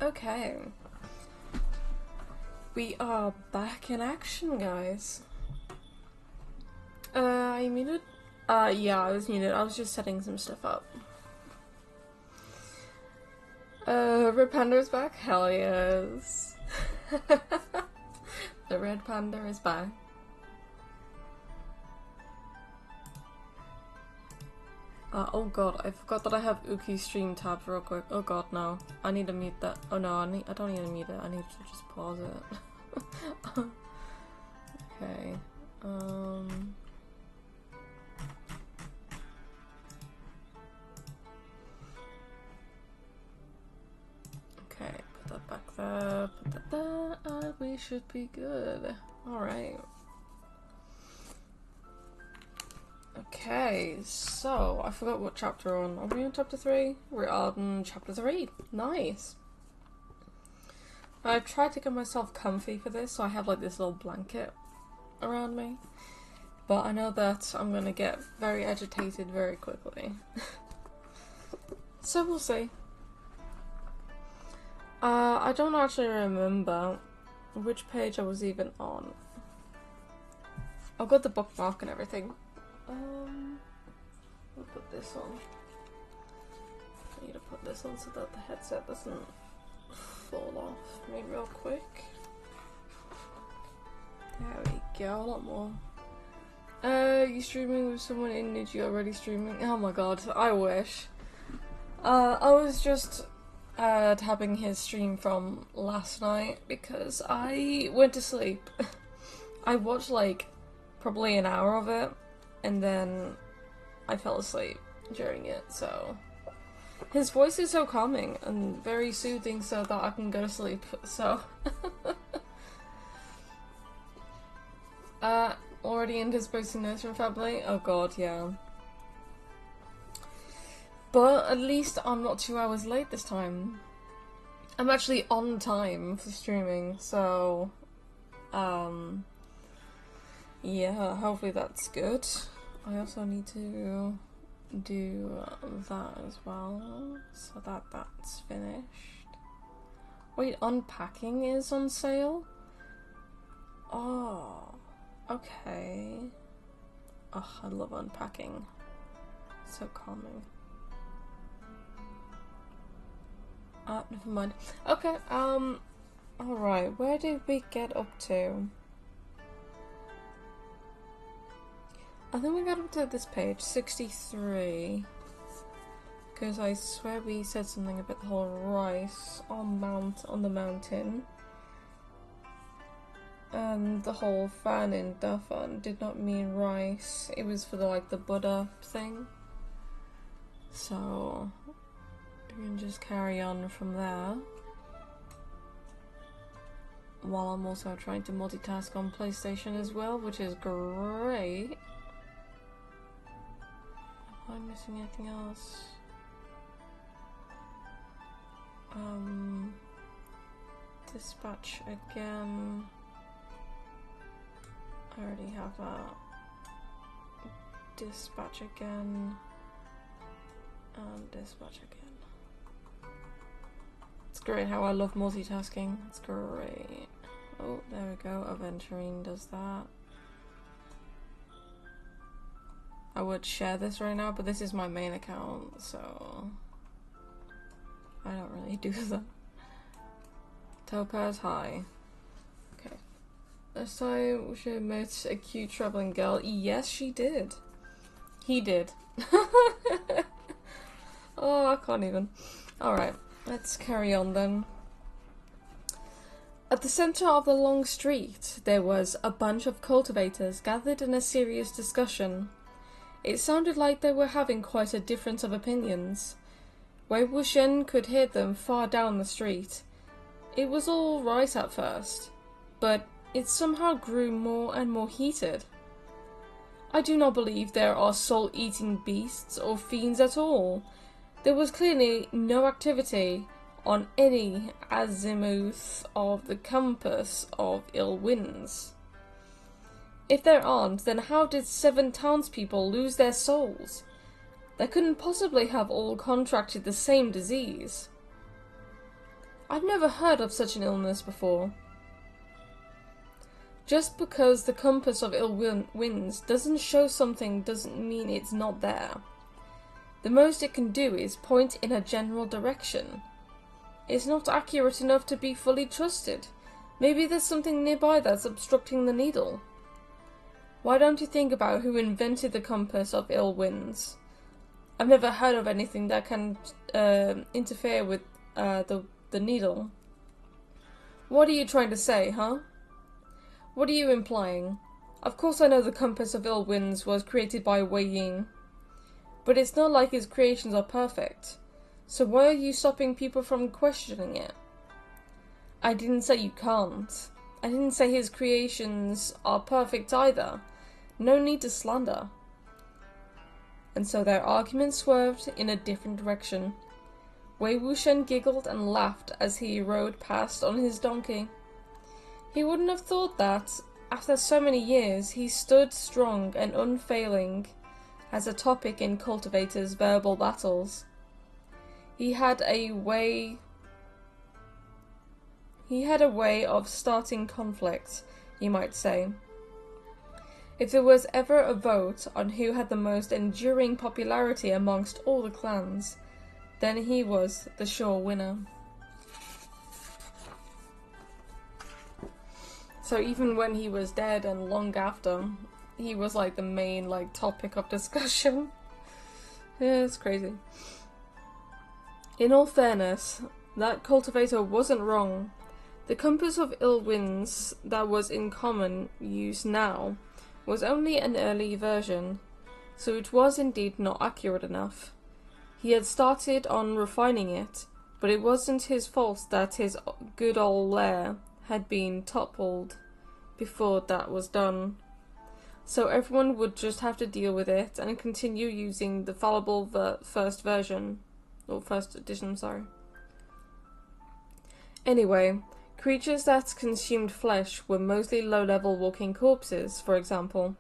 Okay. We are back in action, guys. Are you muted? Yeah, I was muted. I was just setting some stuff up. Red Panda is back? Hell yes. The Red Panda is back. Oh god, I forgot that I have Uki stream tabs real quick. Oh god, no. I need to mute that. Oh no, I don't need to mute it. I need to just pause it. Okay. Okay, put that back there, put that there, and we should be good. Alright. Okay, so I forgot what chapter we're on. Are we on chapter 3? We're on chapter 3. Nice. I tried to get myself comfy for this, so I have like this little blanket around me. But I know that I'm gonna get very agitated very quickly. So we'll see. I don't actually remember which page I was even on. I've got the bookmark and everything. I'll put this on. I need to put this on so that the headset doesn't fall off me real quick. There we go, a lot more. You streaming with someone in? Did you already streaming? Oh my god, I wish. I was just tapping his stream from last night because I went to sleep. I watched like probably an hour of it and then I fell asleep during it, so his voice is so calming and very soothing so that I can go to sleep, so already anticipating this from family? Oh god, yeah. But at least I'm not 2 hours late this time. I'm actually on time for streaming, so yeah, hopefully that's good. I also need to do that as well, so that that's finished. Wait, unpacking is on sale? Oh, okay. Oh, I love unpacking. So calming. Never mind. Okay, alright, where did we get up to? I think we got up to this page, 63. Because I swear we said something about the whole rice on the mountain. And the whole fan in Dufan did not mean rice. It was for the Buddha thing. So we can just carry on from there. While I'm also trying to multitask on PlayStation as well, which is great. Am I missing anything else? Dispatch again. I already have that. Dispatch again. And dispatch again. It's great how I love multitasking. It's great. Oh, there we go. Aventurine does that. I would share this right now, but this is my main account, so I don't really do that. Topaz, hi. Okay. Last time she met a cute traveling girl. Yes, she did. He did. Oh, I can't even. Alright, let's carry on then. At the center of the long street, there was a bunch of cultivators gathered in a serious discussion. It sounded like they were having quite a difference of opinions. Wei Wuxian could hear them far down the street. It was all right at first, but it somehow grew more and more heated. I do not believe there are soul-eating beasts or fiends at all. There was clearly no activity on any azimuth of the compass of ill winds. If there aren't, then how did 7 townspeople lose their souls? They couldn't possibly have all contracted the same disease. I've never heard of such an illness before. Just because the compass of ill winds doesn't show something doesn't mean it's not there. The most it can do is point in a general direction. It's not accurate enough to be fully trusted. Maybe there's something nearby that's obstructing the needle. Why don't you think about who invented the compass of ill winds? I've never heard of anything that can interfere with the needle. What are you trying to say, huh? What are you implying? Of course I know the compass of ill winds was created by Wei Ming, but it's not like his creations are perfect. So why are you stopping people from questioning it? I didn't say you can't. I didn't say his creations are perfect either. No need to slander. And so their argument swerved in a different direction. Wei Wuxian giggled and laughed as he rode past on his donkey. He wouldn't have thought that, after so many years, he stood strong and unfailing as a topic in Cultivator's verbal battles. He had a way of starting conflict, you might say. If there was ever a vote on who had the most enduring popularity amongst all the clans, then he was the sure winner. So even when he was dead and long after, he was like the main topic of discussion. Yeah, it's crazy. In all fairness, that cultivator wasn't wrong. The compass of ill winds that was in common use now was only an early version, so it was indeed not accurate enough. He had started on refining it, but it wasn't his fault that his good old lair had been toppled before that was done. So everyone would just have to deal with it and continue using the fallible first version. Or first edition, sorry. Anyway, creatures that consumed flesh were mostly low-level walking corpses, for example.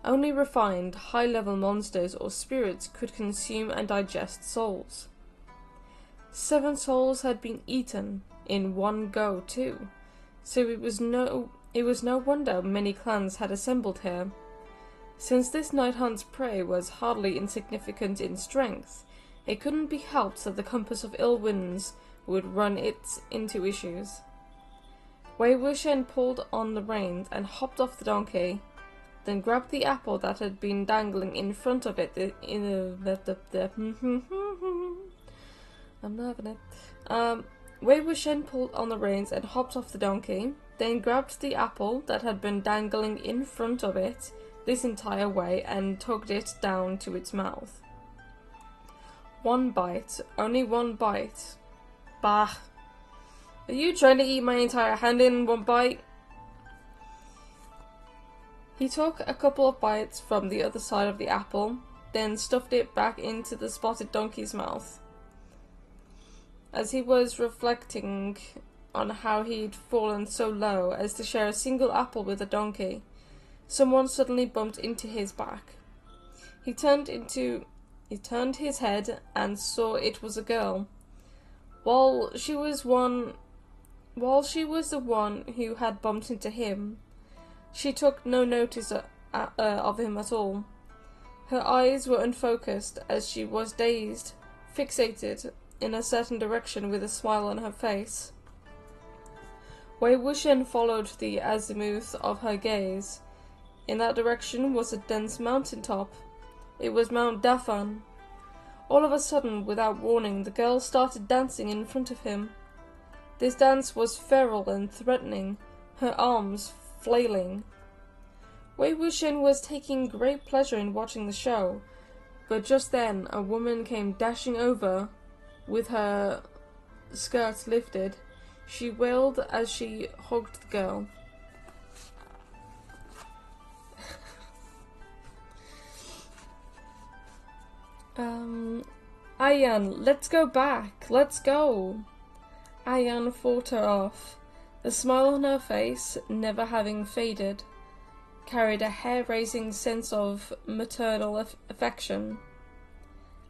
Only refined, high-level monsters or spirits could consume and digest souls. 7 souls had been eaten in one go, too, so it was no wonder many clans had assembled here. Since this night hunt's prey was hardly insignificant in strength, it couldn't be helped that the compass of ill winds would run it into issues. Wei Wuxian pulled on the reins and hopped off the donkey, then grabbed the apple that had been dangling in front of it I'm loving it. Wei Wuxian pulled on the reins and hopped off the donkey, then grabbed the apple that had been dangling in front of it this entire way and tugged it down to its mouth. One bite, only one bite. Bah! Are you trying to eat my entire hand in one bite? He took a couple of bites from the other side of the apple, then stuffed it back into the spotted donkey's mouth. As he was reflecting on how he'd fallen so low as to share a single apple with a donkey, someone suddenly bumped into his back. He turned his head and saw it was a girl. While she was the one who had bumped into him, she took no notice of him at all. Her eyes were unfocused as she was dazed, fixated in a certain direction with a smile on her face. Wei Wuxian followed the azimuth of her gaze. In that direction was a dense mountain top. It was Mount Dafan. All of a sudden, without warning, the girl started dancing in front of him. This dance was feral and threatening, her arms flailing. Wei Wuxian was taking great pleasure in watching the show, but just then a woman came dashing over with her skirt lifted. She wailed as she hugged the girl. Ayan, let's go back. Let's go. Ayan fought her off. The smile on her face, never having faded, carried a hair-raising sense of maternal affection,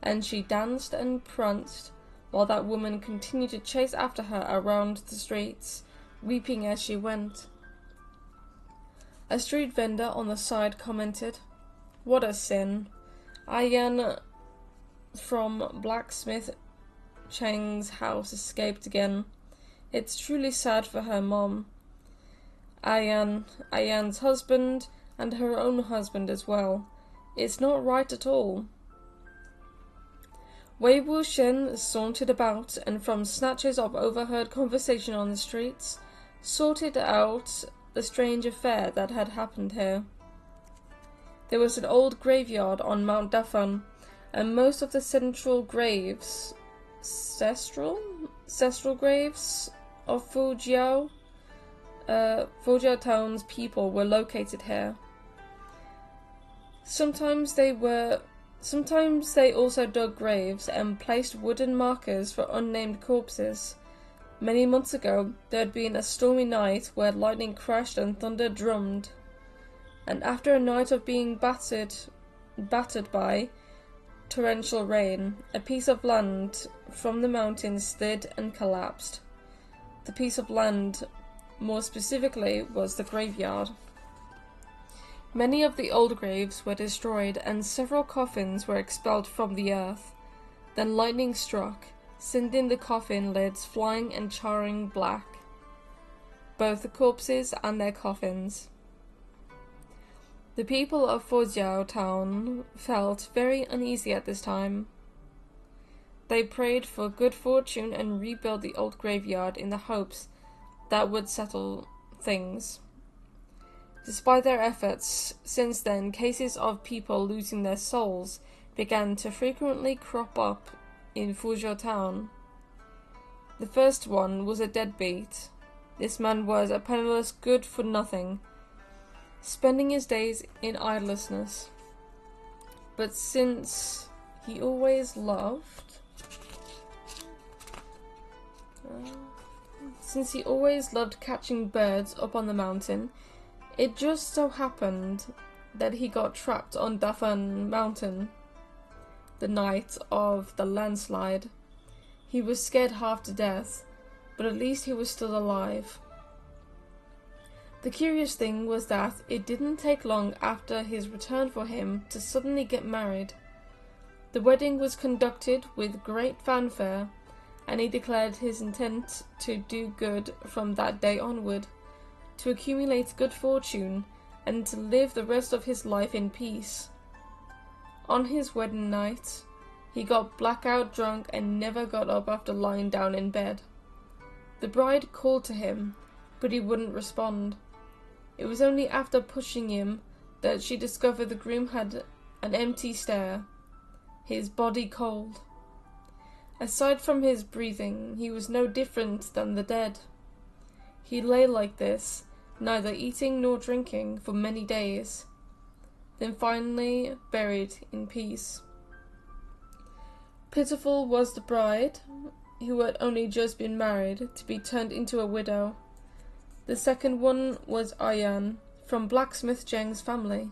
and she danced and pranced while that woman continued to chase after her around the streets, weeping as she went. A street vendor on the side commented, "What a sin. Ayan from Blacksmith Cheng's house escaped again. It's truly sad for her mom. Ayan's husband, and her own husband as well. It's not right at all." Wei Wuxian sauntered about, and from snatches of overheard conversation on the streets, sorted out the strange affair that had happened here. There was an old graveyard on Mount Dafan, and most of the central graves, ancestral graves of Fujiao town's people were located here. Sometimes they also dug graves and placed wooden markers for unnamed corpses. Many months ago, there had been a stormy night where lightning crashed and thunder drummed, and after a night of being battered by torrential rain, a piece of land from the mountains slid and collapsed. The piece of land, more specifically, was the graveyard. Many of the old graves were destroyed and several coffins were expelled from the earth. Then lightning struck, sending the coffin lids flying and charring black, both the corpses and their coffins. The people of Fujiao town felt very uneasy at this time. They prayed for good fortune and rebuilt the old graveyard in the hopes that would settle things. Despite their efforts, since then, cases of people losing their souls began to frequently crop up in Fujiao town. The first one was a deadbeat. This man was a penniless good-for-nothing, spending his days in idleness. But since he always loved catching birds up on the mountain, it just so happened that he got trapped on Dafan Mountain the night of the landslide. He was scared half to death, but at least he was still alive. The curious thing was that it didn't take long after his return for him to suddenly get married. The wedding was conducted with great fanfare, and he declared his intent to do good from that day onward, to accumulate good fortune, and to live the rest of his life in peace. On his wedding night, he got blackout drunk and never got up after lying down in bed. The bride called to him, but he wouldn't respond. It was only after pushing him that she discovered the groom had an empty stare, his body cold. Aside from his breathing, he was no different than the dead. He lay like this, neither eating nor drinking, for many days, then finally buried in peace. Pitiful was the bride, who had only just been married, to be turned into a widow. The second one was Ayan, from Blacksmith Zheng's family.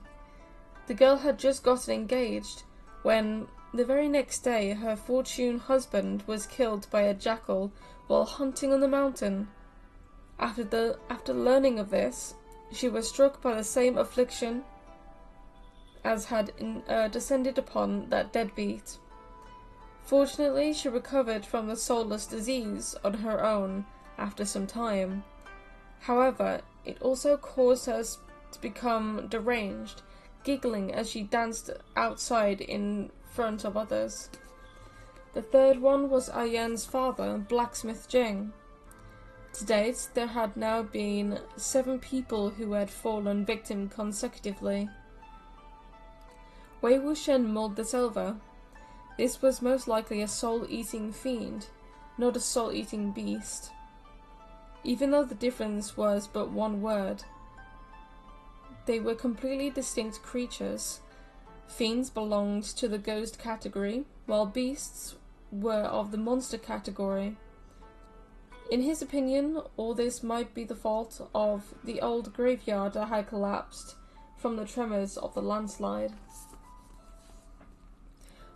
The girl had just gotten engaged, when, the very next day, her fortune husband was killed by a jackal while hunting on the mountain. After learning of this, she was struck by the same affliction as had descended upon that deadbeat. Fortunately, she recovered from the soulless disease on her own after some time. However, it also caused her to become deranged, giggling as she danced outside in front of others. The third one was Ayan's father, Blacksmith Zheng. To date, there had now been 7 people who had fallen victim consecutively. Wei Wuxian mulled this over. This was most likely a soul-eating fiend, not a soul-eating beast. Even though the difference was but one word, they were completely distinct creatures. Fiends belonged to the ghost category, while beasts were of the monster category. In his opinion, all this might be the fault of the old graveyard that had collapsed from the tremors of the landslide.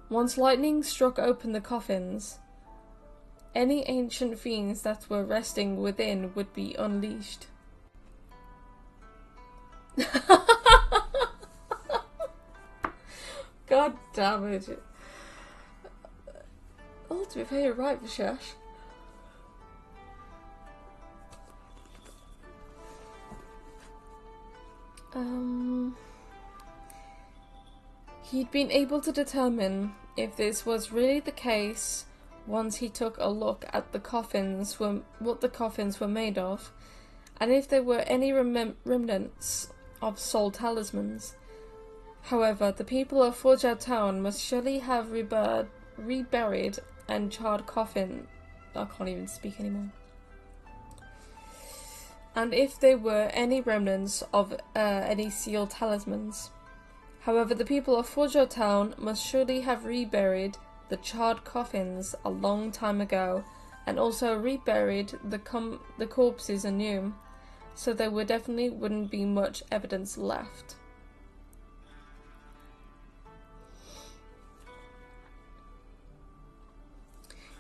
Once lightning struck open the coffins, any ancient fiends that were resting within would be unleashed. God damn it. Oh, to be fair, you're right, Vishesh. He'd been able to determine if this was really the case once he took a look at the coffins, what the coffins were made of, and if there were any remnants of soul talismans. However, the people of Fuzhou Town must surely have reburied and charred coffin. I can't even speak anymore. And if there were any remnants of any sealed talismans. However, the people of Fuzhou Town must surely have reburied the charred coffins a long time ago, and also reburied the corpses anew, so there definitely wouldn't be much evidence left.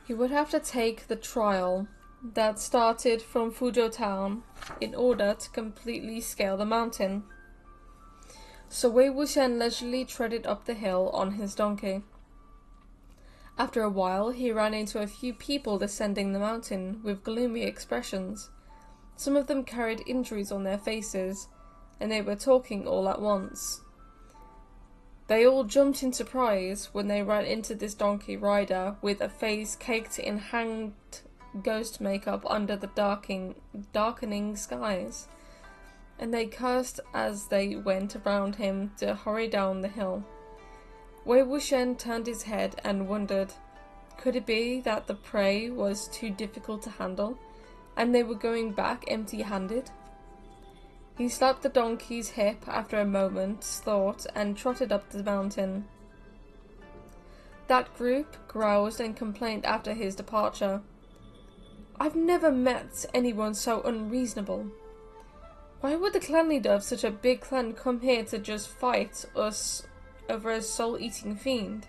He would have to take the trial that started from Fuzhou Town in order to completely scale the mountain. So Wei Wuxian leisurely treaded up the hill on his donkey. After a while, he ran into a few people descending the mountain with gloomy expressions. Some of them carried injuries on their faces, and they were talking all at once. They all jumped in surprise when they ran into this donkey rider with a face caked in hanged ghost makeup under the darkening skies, and they cursed as they went around him to hurry down the hill. Wei Wuxian turned his head and wondered, could it be that the prey was too difficult to handle, and they were going back empty-handed? He slapped the donkey's hip after a moment's thought and trotted up the mountain. That group groused and complained after his departure. I've never met anyone so unreasonable. Why would the clan leader of such a big clan come here to just fight us over a soul-eating fiend?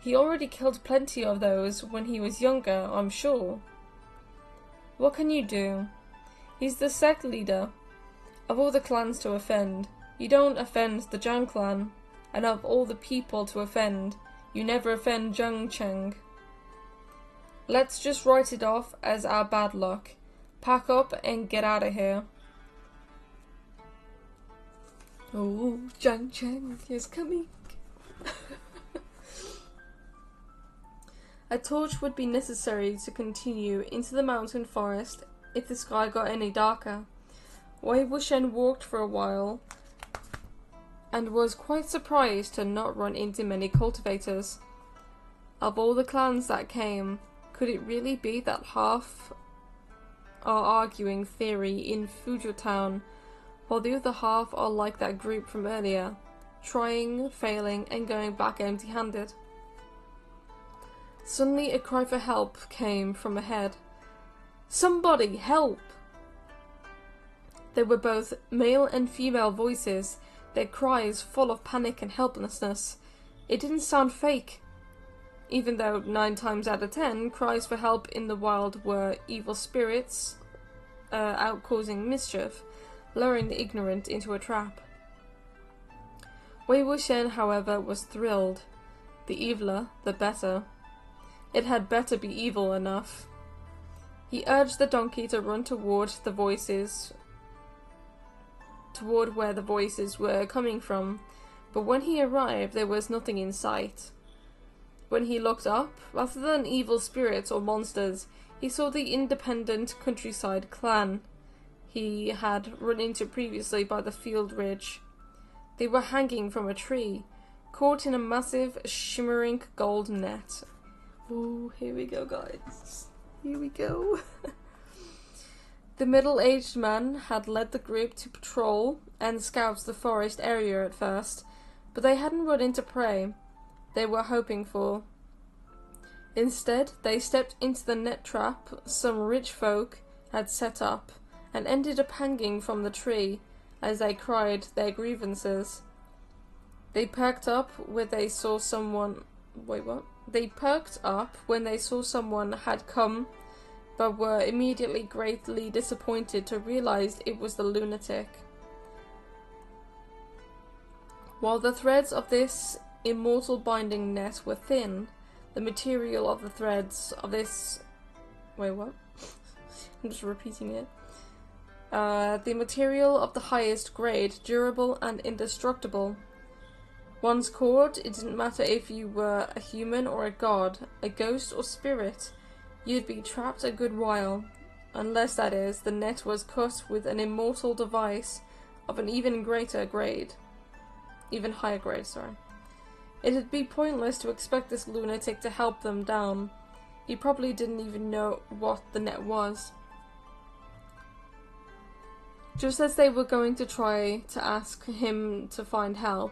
He already killed plenty of those when he was younger, I'm sure. What can you do? He's the sect leader. Of all the clans to offend, you don't offend the Zhang clan, and of all the people to offend, you never offend Zhang Cheng. Let's just write it off as our bad luck. Pack up and get out of here. Oh, Zhang Cheng is coming. A torch would be necessary to continue into the mountain forest if the sky got any darker. Wei Wuxian walked for a while and was quite surprised to not run into many cultivators. Of all the clans that came, could it really be that half are arguing theory in Fuzhou Town, while the other half are like that group from earlier, trying, failing, and going back empty-handed? Suddenly a cry for help came from ahead. Somebody help! There were both male and female voices, their cries full of panic and helplessness. It didn't sound fake, even though 9 times out of 10 cries for help in the wild were evil spirits out causing mischief, luring the ignorant into a trap. Wei Wuxian, however, was thrilled. The eviler, the better. It had better be evil enough. He urged the donkey to run toward where the voices were coming from, but when he arrived there was nothing in sight. When he looked up, rather than evil spirits or monsters, he saw the independent countryside clan he had run into previously by the field ridge. They were hanging from a tree, caught in a massive, shimmering gold net. Oh, here we go, guys. Here we go. The middle-aged man had led the group to patrol and scout the forest area at first, but they hadn't run into prey they were hoping for. Instead, they stepped into the net trap some rich folk had set up, and ended up hanging from the tree as they cried their grievances. They perked up when they saw someone... Wait, what? They perked up when they saw someone had come, but were immediately greatly disappointed to realize it was the lunatic. While the threads of this immortal binding net were thin, the material of the threads of this... Wait, what? I'm just repeating it. The material of the highest grade, durable and indestructible. Once caught, it didn't matter if you were a human or a god, a ghost or spirit, you'd be trapped a good while, unless, that is, the net was cut with an immortal device of an even higher grade, sorry. It'd be pointless to expect this lunatic to help them down. He probably didn't even know what the net was. Just as they were going to try to ask him to find help,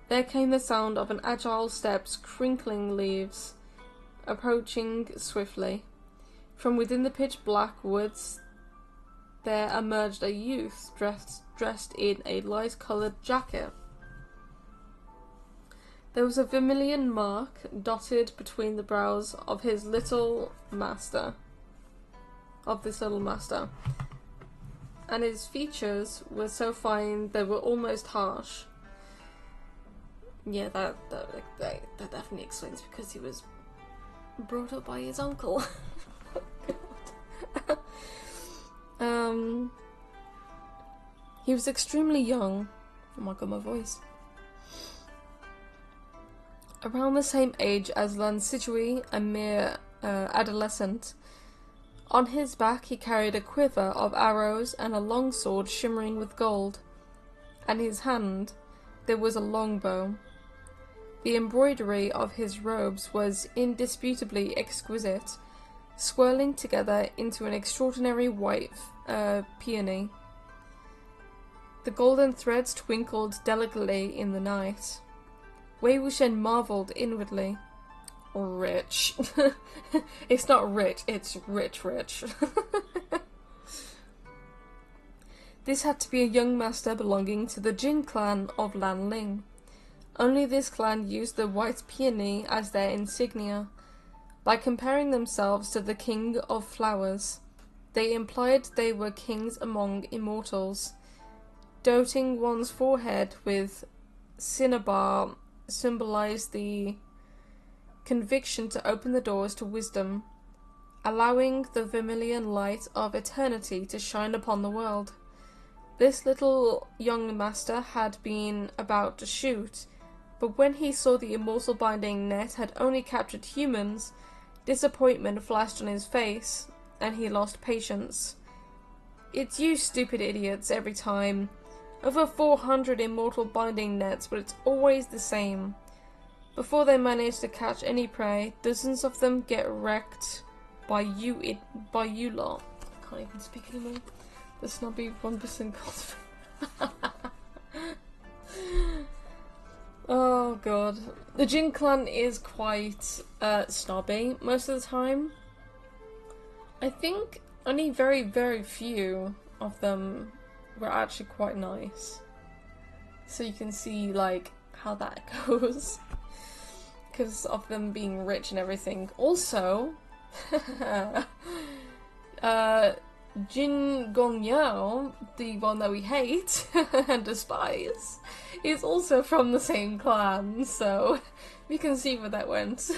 there came the sound of an agile steps crinkling leaves, approaching swiftly. From within the pitch-black woods, there emerged a youth dressed in a light-coloured jacket. There was a vermilion mark dotted between the brows of this little master, and his features were so fine they were almost harsh. Yeah, that definitely explains because he was brought up by his uncle. He was extremely young. Oh my god, my voice. Around the same age as Lansitui, a mere adolescent. On his back he carried a quiver of arrows and a long sword shimmering with gold. And in his hand there was a longbow. The embroidery of his robes was indisputably exquisite, swirling together into an extraordinary white peony. The golden threads twinkled delicately in the night. Wei Wuxian marvelled inwardly. Rich. It's not rich, it's rich. This had to be a young master belonging to the Jin clan of Lanling. Only this clan used the white peony as their insignia. By comparing themselves to the king of flowers, they implied they were kings among immortals. Doting one's forehead with cinnabar symbolized the conviction to open the doors to wisdom, allowing the vermilion light of eternity to shine upon the world. This little young master had been about to shoot, but when he saw the immortal binding net had only captured humans, disappointment flashed on his face, and he lost patience. It's you stupid idiots every time. Over 400 immortal binding nets, but it's always the same. Before they manage to catch any prey, dozens of them get wrecked by you lot. I can't even speak anymore. The snobby 1% cultivate. Oh god. The Jin clan is quite snobby most of the time. I think only very, very few of them were actually quite nice. So you can see, like, how that goes. Because of them being rich and everything. Also, Jin Gongyao, the one that we hate and despise, is also from the same clan, so we can see where that went.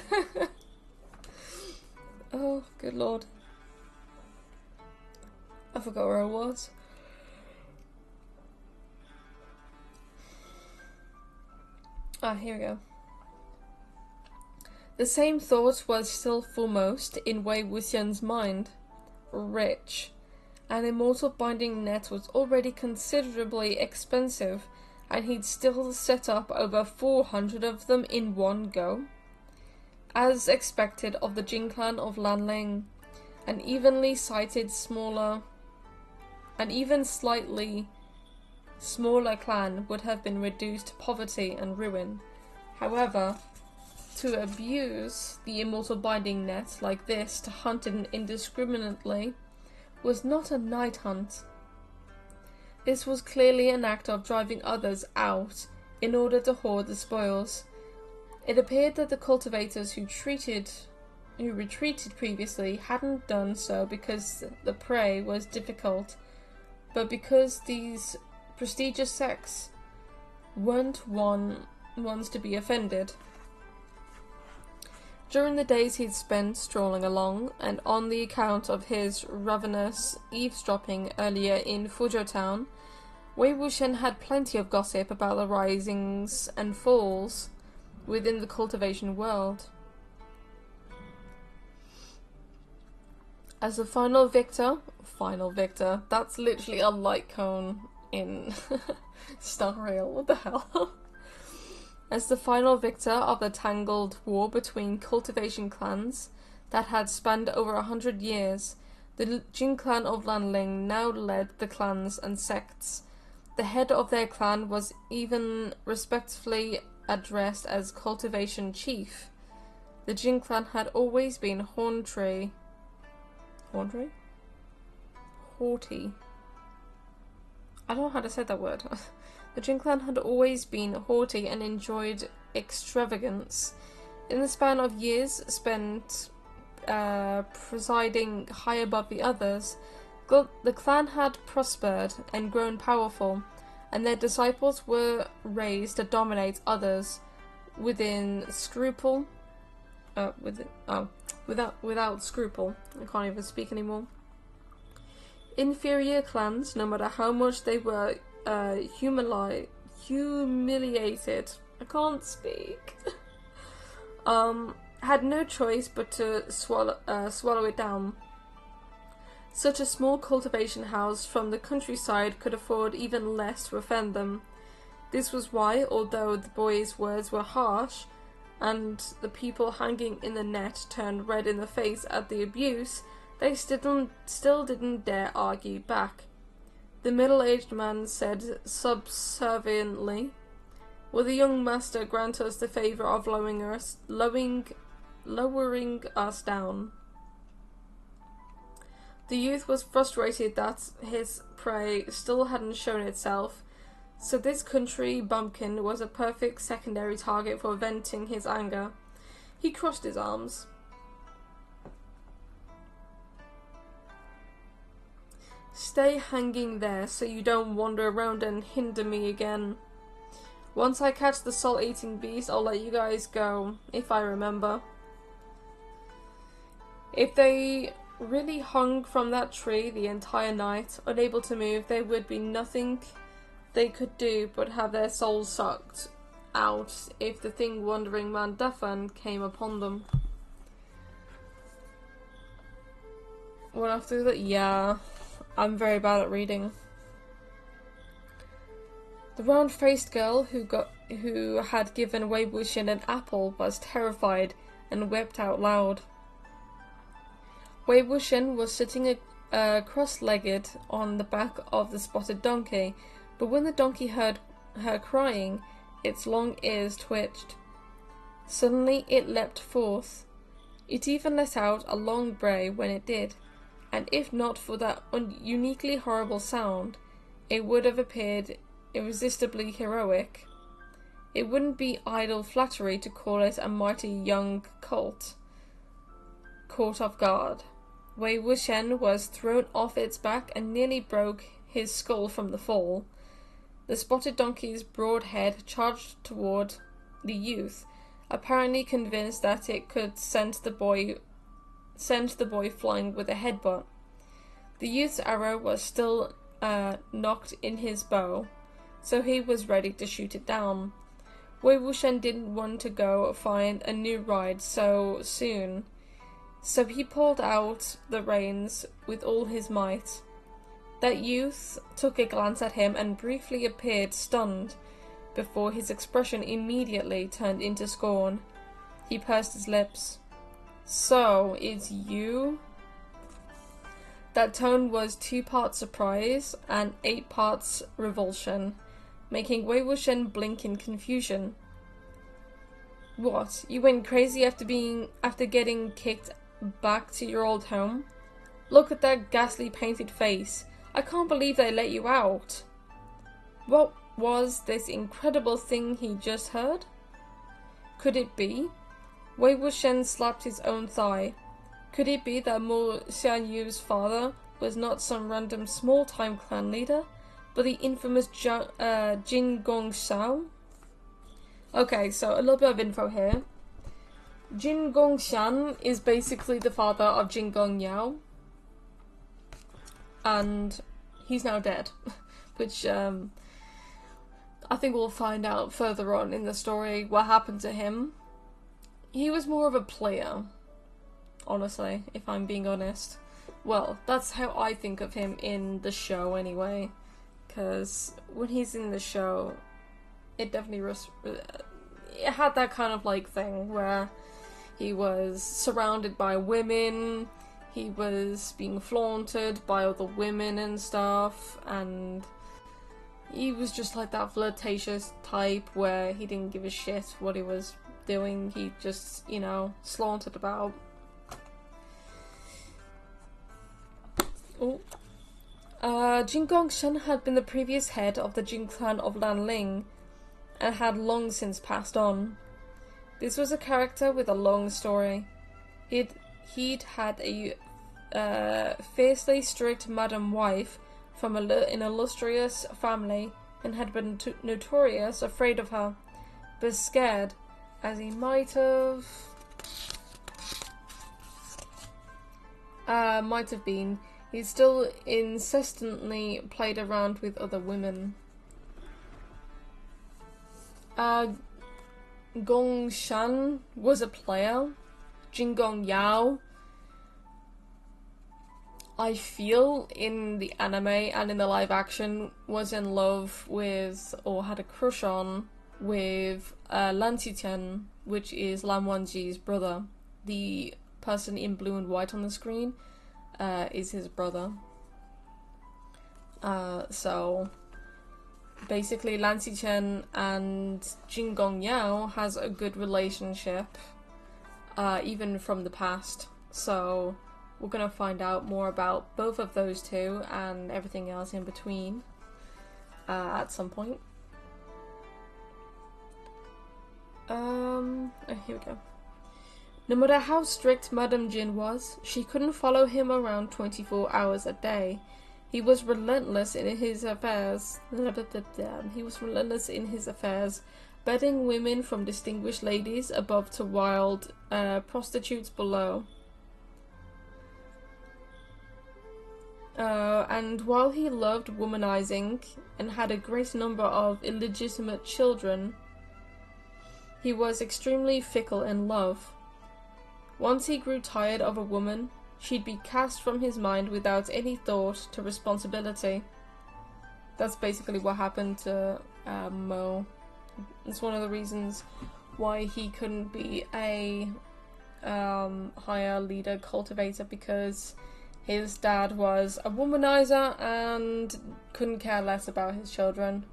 Oh, good lord. I forgot where I was. Ah, here we go. The same thought was still foremost in Wei Wuxian's mind. Rich. An immortal binding net was already considerably expensive, and he'd still set up over 400 of them in one go. As expected of the Jin clan of Lanling, an even slightly smaller clan would have been reduced to poverty and ruin. However, to abuse the immortal binding net like this to hunt it indiscriminately was not a night hunt. This was clearly an act of driving others out in order to hoard the spoils. It appeared that the cultivators who retreated previously hadn't done so because the prey was difficult, but because these prestigious sects weren't ones to be offended. During the days he'd spent strolling along, and on the account of his ravenous eavesdropping earlier in Fuzhou Town, Wei Wuxian had plenty of gossip about the risings and falls within the cultivation world. As the final victor, that's literally a light cone in Star Rail, what the hell? As the final victor of the tangled war between cultivation clans that had spanned over 100 years, the Jin clan of Lanling now led the clans and sects. The head of their clan was even respectfully addressed as Cultivation Chief. The Jin clan had always been haughty. I don't know how to say that word. The Jin clan had always been haughty and enjoyed extravagance. In the span of years spent presiding high above the others, the clan had prospered and grown powerful, and their disciples were raised to dominate others without scruple. I can't even speak anymore. Inferior clans, no matter how much they were humiliated, I can't speak, had no choice but to swallow it down. Such a small cultivation house from the countryside could afford even less to offend them. This was why, although the boy's words were harsh, and the people hanging in the net turned red in the face at the abuse, they still didn't dare argue back. The middle-aged man said subserviently, "Will the young master grant us the favour of lowering us down?" The youth was frustrated that his prey still hadn't shown itself, so this country bumpkin was a perfect secondary target for venting his anger. He crossed his arms. "Stay hanging there so you don't wander around and hinder me again. Once I catch the salt-eating beast, I'll let you guys go, if I remember." If they really hung from that tree the entire night, unable to move, there would be nothing they could do but have their souls sucked out if the thing wandering Mandafan came upon them. What after that? Yeah, I'm very bad at reading. The round-faced girl who had given Wei Wuxian an apple was terrified and wept out loud. Wei Wuxian was sitting cross-legged on the back of the spotted donkey, but when the donkey heard her crying, its long ears twitched. Suddenly it leapt forth. It even let out a long bray when it did, and if not for that uniquely horrible sound, it would have appeared irresistibly heroic. It wouldn't be idle flattery to call it a mighty young colt. Caught off guard, Wei Wuxian was thrown off its back and nearly broke his skull from the fall. The spotted donkey's broad head charged toward the youth, apparently convinced that it could send the boy flying with a headbutt. The youth's arrow was still knocked in his bow, so he was ready to shoot it down. Wei Wuxian didn't want to go find a new ride so soon, so he pulled out the reins with all his might. That youth took a glance at him and briefly appeared stunned, before his expression immediately turned into scorn. He pursed his lips. "So, it's you?" That tone was 2 parts surprise and 8 parts revulsion, making Wei Wuxian blink in confusion. "What, you went crazy after getting kicked back to your old home? Look at that ghastly painted face. I can't believe they let you out." What was this incredible thing he just heard? Could it be? Wei Wuxian slapped his own thigh. Could it be that Mo Xianyu's father was not some random small-time clan leader, but the infamous Jin Gongxiao? Okay, so a little bit of info here. Jin Gongxian is basically the father of Jin Gongyao, and he's now dead, which I think we'll find out further on in the story what happened to him. He was more of a player, honestly, if I'm being honest. Well, that's how I think of him in the show anyway, because when he's in the show, it definitely it had that kind of like thing where he was surrounded by women, he was being flaunted by other women and stuff, and he was just like that flirtatious type where he didn't give a shit what he was doing, he just, you know, slanted about. Oh. Jin Gongshan had been the previous head of the Jin clan of Lanling, and had long since passed on. This was a character with a long story. He'd had a fiercely strict madam wife from an illustrious family, and had been notorious, afraid of her, but scared, as he might have been. He still insistently played around with other women. Gongshan was a player. Jin Gongyao, I feel, in the anime and in the live action, was in love with, or had a crush on, with Lan Xichen, which is Lan Wangji's brother. The person in blue and white on the screen is his brother. So basically Lan Xichen and Jin Gongyao has a good relationship, even from the past. So we're gonna find out more about both of those two and everything else in between at some point. Here we go. No matter how strict Madame Jin was, she couldn't follow him around 24 hours a day. He was relentless in his affairs. Bedding women from distinguished ladies above to wild prostitutes below. And while he loved womanizing and had a great number of illegitimate children, he was extremely fickle in love. Once he grew tired of a woman, she'd be cast from his mind without any thought to responsibility. That's basically what happened to Mo. It's one of the reasons why he couldn't be a higher leader cultivator, because his dad was a womanizer and couldn't care less about his children.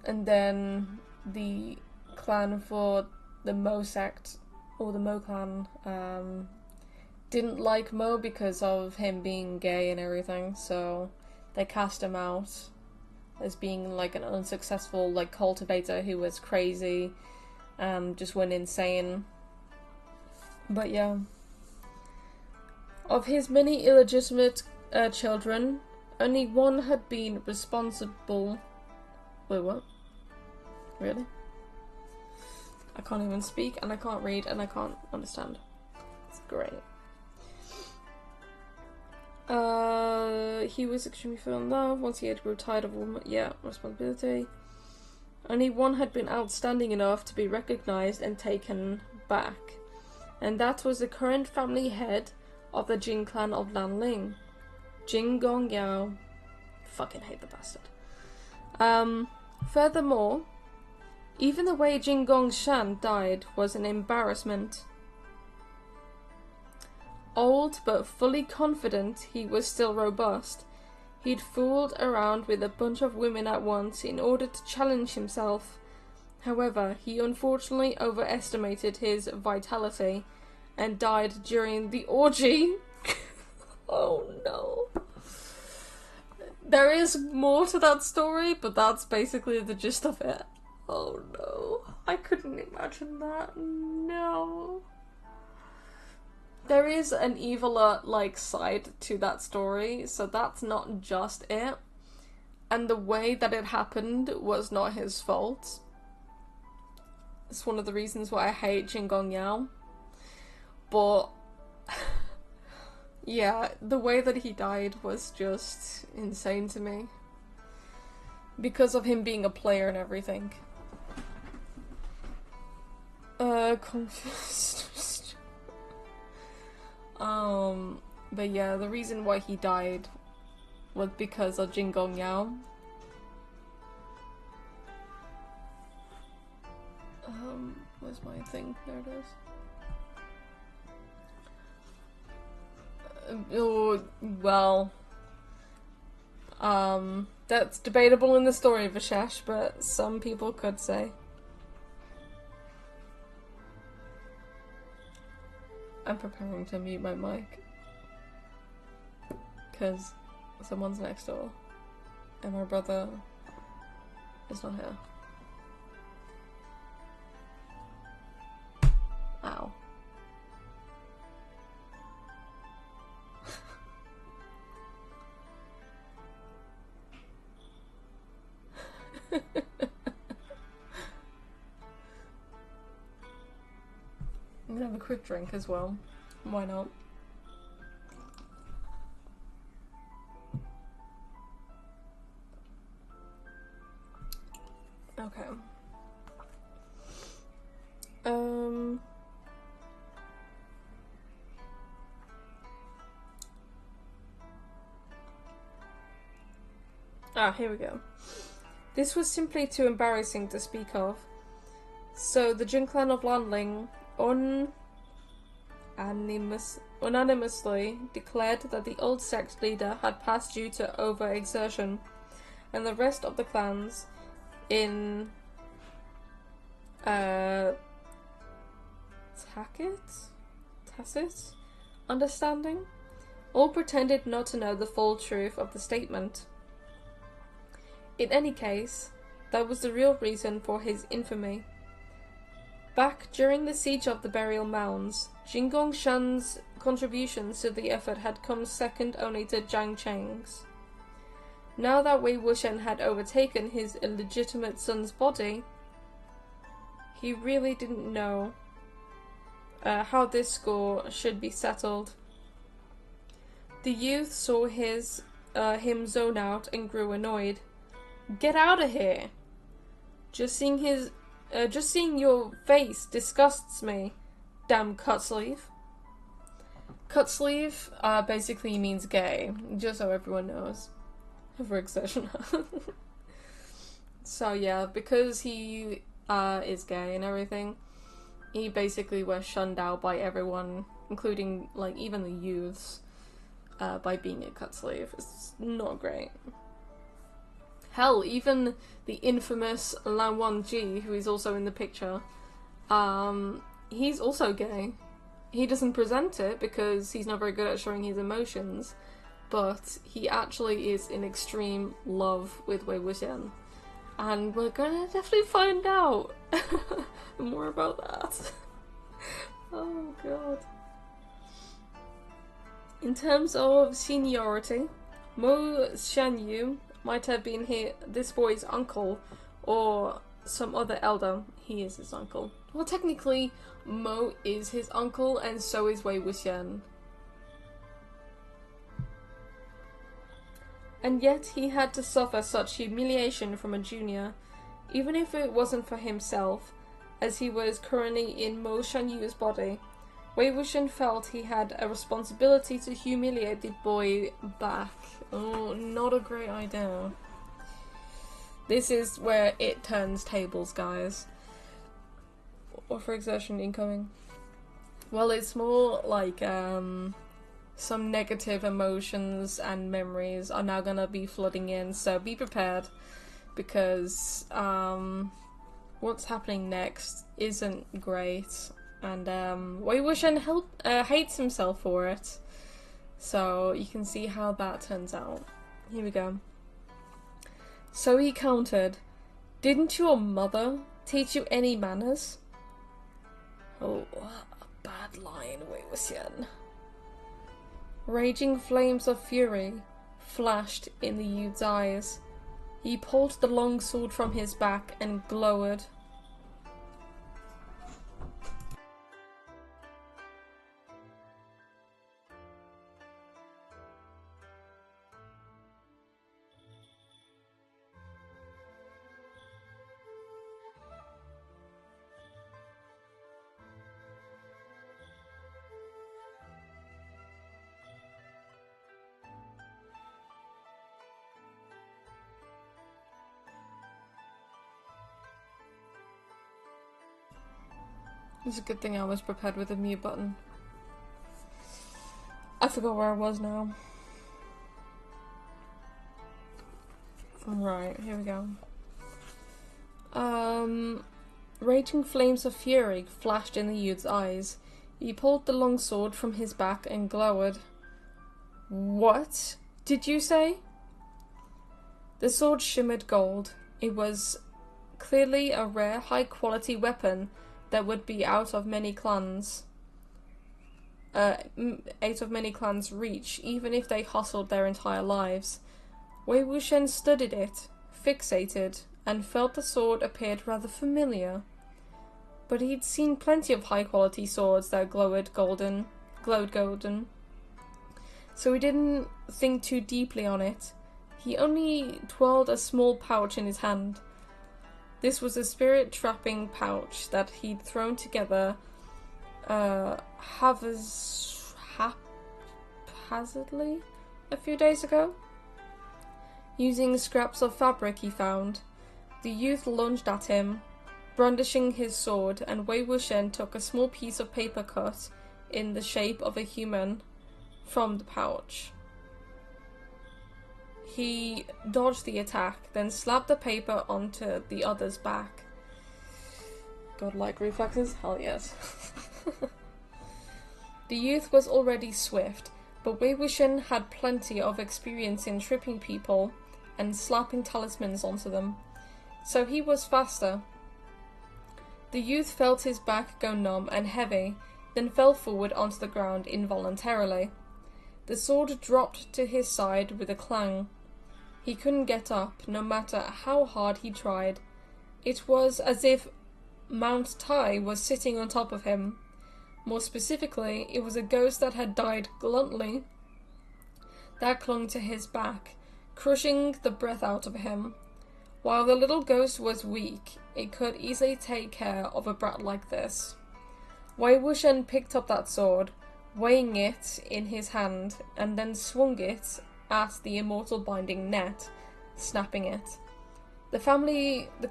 And then the clan for the Mo sect, or the Mo clan, didn't like Mo because of him being gay and everything, so they cast him out as being like an unsuccessful like cultivator who was crazy, just went insane. But yeah, of his many illegitimate children, only one had been responsible. Wait, what? Really? I can't even speak, and I can't read, and I can't understand. It's great. He was extremely fell in love once he had grew tired of responsibility. Only one had been outstanding enough to be recognized and taken back, and that was the current family head of the Jin clan of Lanling, Jin Gongyao. Fucking hate the bastard. Furthermore, even the way Jin Gongshan died was an embarrassment. Old but fully confident he was still robust, he'd fooled around with a bunch of women at once in order to challenge himself. However, he unfortunately overestimated his vitality and died during the orgy. Oh no. There is more to that story, but that's basically the gist of it. Oh no. I couldn't imagine that. No. There is an eviler, like, side to that story, so that's not just it. And the way that it happened was not his fault. It's one of the reasons why I hate Jingong Yao. But yeah, the way that he died was just insane to me. Because of him being a player and everything. Confused. But yeah, the reason why he died was because of Jingong Yao. Where's my thing? There it is. Oh, well. That's debatable in the story of Vishesh, but some people could say. I'm preparing to mute my mic. Because someone's next door. And my brother is not here. Ow. I'm gonna have a quick drink as well. Why not? Okay. Here we go. This was simply too embarrassing to speak of. So the Jin clan of Lanling unanimously declared that the old sect leader had passed due to overexertion, and the rest of the clans, in tacit understanding, all pretended not to know the full truth of the statement. In any case, that was the real reason for his infamy. Back during the siege of the burial mounds, Jingong Shan's contributions to the effort had come second only to Jiang Cheng's. Now that Wei Wuxian had overtaken his illegitimate son's body, he really didn't know how this score should be settled. The youth saw him zone out and grew annoyed. Get out of here! Just seeing your face disgusts me, damn cutsleeve. Cutsleeve basically means gay, just so everyone knows. Overexertion. So yeah, because he is gay and everything, he basically was shunned out by everyone, including like even the youths, by being a cutsleeve. It's not great. Hell, even the infamous Lan Wangji, who is also in the picture, he's also gay. He doesn't present it because he's not very good at showing his emotions, but he actually is in extreme love with Wei Wuxian. And we're gonna definitely find out more about that. Oh god. In terms of seniority, Mo Xianyu might have been this boy's uncle, or some other elder. He is his uncle. Well, technically, Mo is his uncle, and so is Wei Wuxian. And yet he had to suffer such humiliation from a junior, even if it wasn't for himself, as he was currently in Mo Xianyu's body. Wei Wuxian felt he had a responsibility to humiliate the boy back. Oh, not a great idea. This is where it turns tables, guys. Overexertion incoming. Well, it's more like, some negative emotions and memories are now gonna be flooding in, so be prepared, because, what's happening next isn't great, and, Wei Wuxian hates himself for it. So you can see how that turns out. Here we go. So he countered, "Didn't your mother teach you any manners? Oh, a bad line, Wei Wuxian. Raging flames of fury flashed in the youth's eyes. He pulled the long sword from his back and glowered. It's a good thing I was prepared with a mute button. I forgot where I was now. Right, here we go. Raging flames of fury flashed in the youth's eyes. He pulled the long sword from his back and glowered. What did you say? The sword shimmered gold. It was clearly a rare, high-quality weapon that would be out of many clans' reach, even if they hustled their entire lives. Wei Wuxian studied it, fixated, and felt the sword appeared rather familiar. But he'd seen plenty of high-quality swords that glowed golden. So he didn't think too deeply on it. He only twirled a small pouch in his hand. This was a spirit-trapping pouch that he'd thrown together haphazardly a few days ago. Using scraps of fabric he found, the youth lunged at him, brandishing his sword, and Wei Wuxian took a small piece of paper cut in the shape of a human from the pouch. He dodged the attack, then slapped the paper onto the other's back. Godlike reflexes? Hell yes. The youth was already swift, but Wei Wuxian had plenty of experience in tripping people and slapping talismans onto them, so he was faster. The youth felt his back go numb and heavy, then fell forward onto the ground involuntarily. The sword dropped to his side with a clang. He couldn't get up, no matter how hard he tried. It was as if Mount Tai was sitting on top of him. More specifically, it was a ghost that had died gluntly, that clung to his back, crushing the breath out of him. While the little ghost was weak, it could easily take care of a brat like this. Wei Wuxian picked up that sword, weighing it in his hand, and then swung it at the immortal binding net, snapping it. The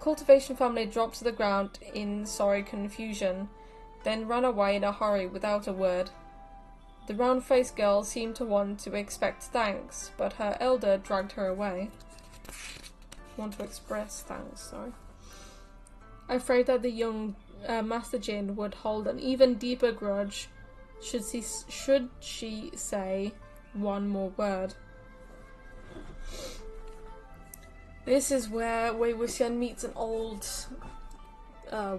Cultivation family dropped to the ground in sorry confusion, then ran away in a hurry without a word. The round-faced girl seemed to want to expect thanks, but her elder dragged her away. Want to express thanks, sorry. Afraid that the young Master Jin would hold an even deeper grudge should she say one more word. This is where Wei Wuxian meets an old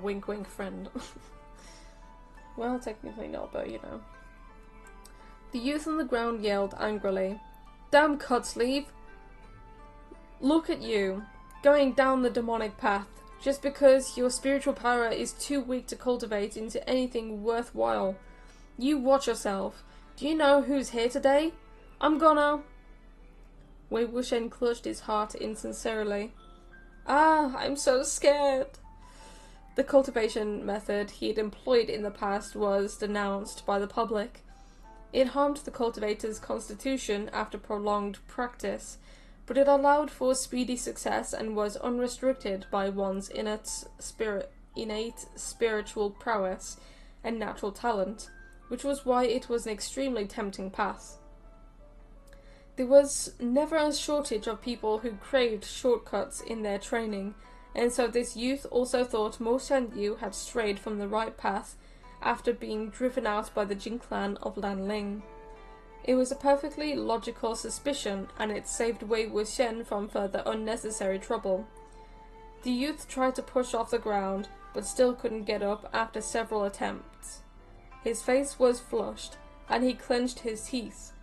wink wink friend. Well, technically not, but you know. The youth on the ground yelled angrily, "Damn Cutsleeve! Look at you, going down the demonic path, just because your spiritual power is too weak to cultivate into anything worthwhile. You watch yourself. Do you know who's here today? I'm gonna..." Wei Wuxian clutched his heart insincerely. I'm so scared. The cultivation method he had employed in the past was denounced by the public. It harmed the cultivator's constitution after prolonged practice, but it allowed for speedy success and was unrestricted by one's innate spiritual prowess and natural talent, which was why it was an extremely tempting path. There was never a shortage of people who craved shortcuts in their training, and so this youth also thought Mo Xianyu had strayed from the right path after being driven out by the Jin clan of Lanling. It was a perfectly logical suspicion, and it saved Wei Wuxian from further unnecessary trouble. The youth tried to push off the ground, but still couldn't get up after several attempts. His face was flushed, and he clenched his teeth.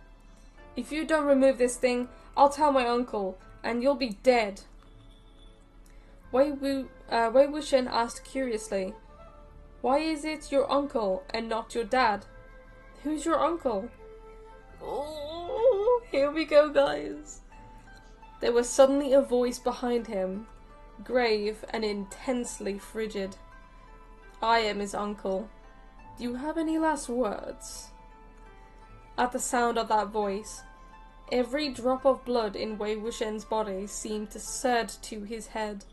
"If you don't remove this thing, I'll tell my uncle, and you'll be dead." Wei Wuxian asked curiously, "Why is it your uncle and not your dad? Who's your uncle?" Oh, here we go, guys. There was suddenly a voice behind him, grave and intensely frigid. "I am his uncle. Do you have any last words?" At the sound of that voice, every drop of blood in Wei Wuxian's body seemed to surge to his head,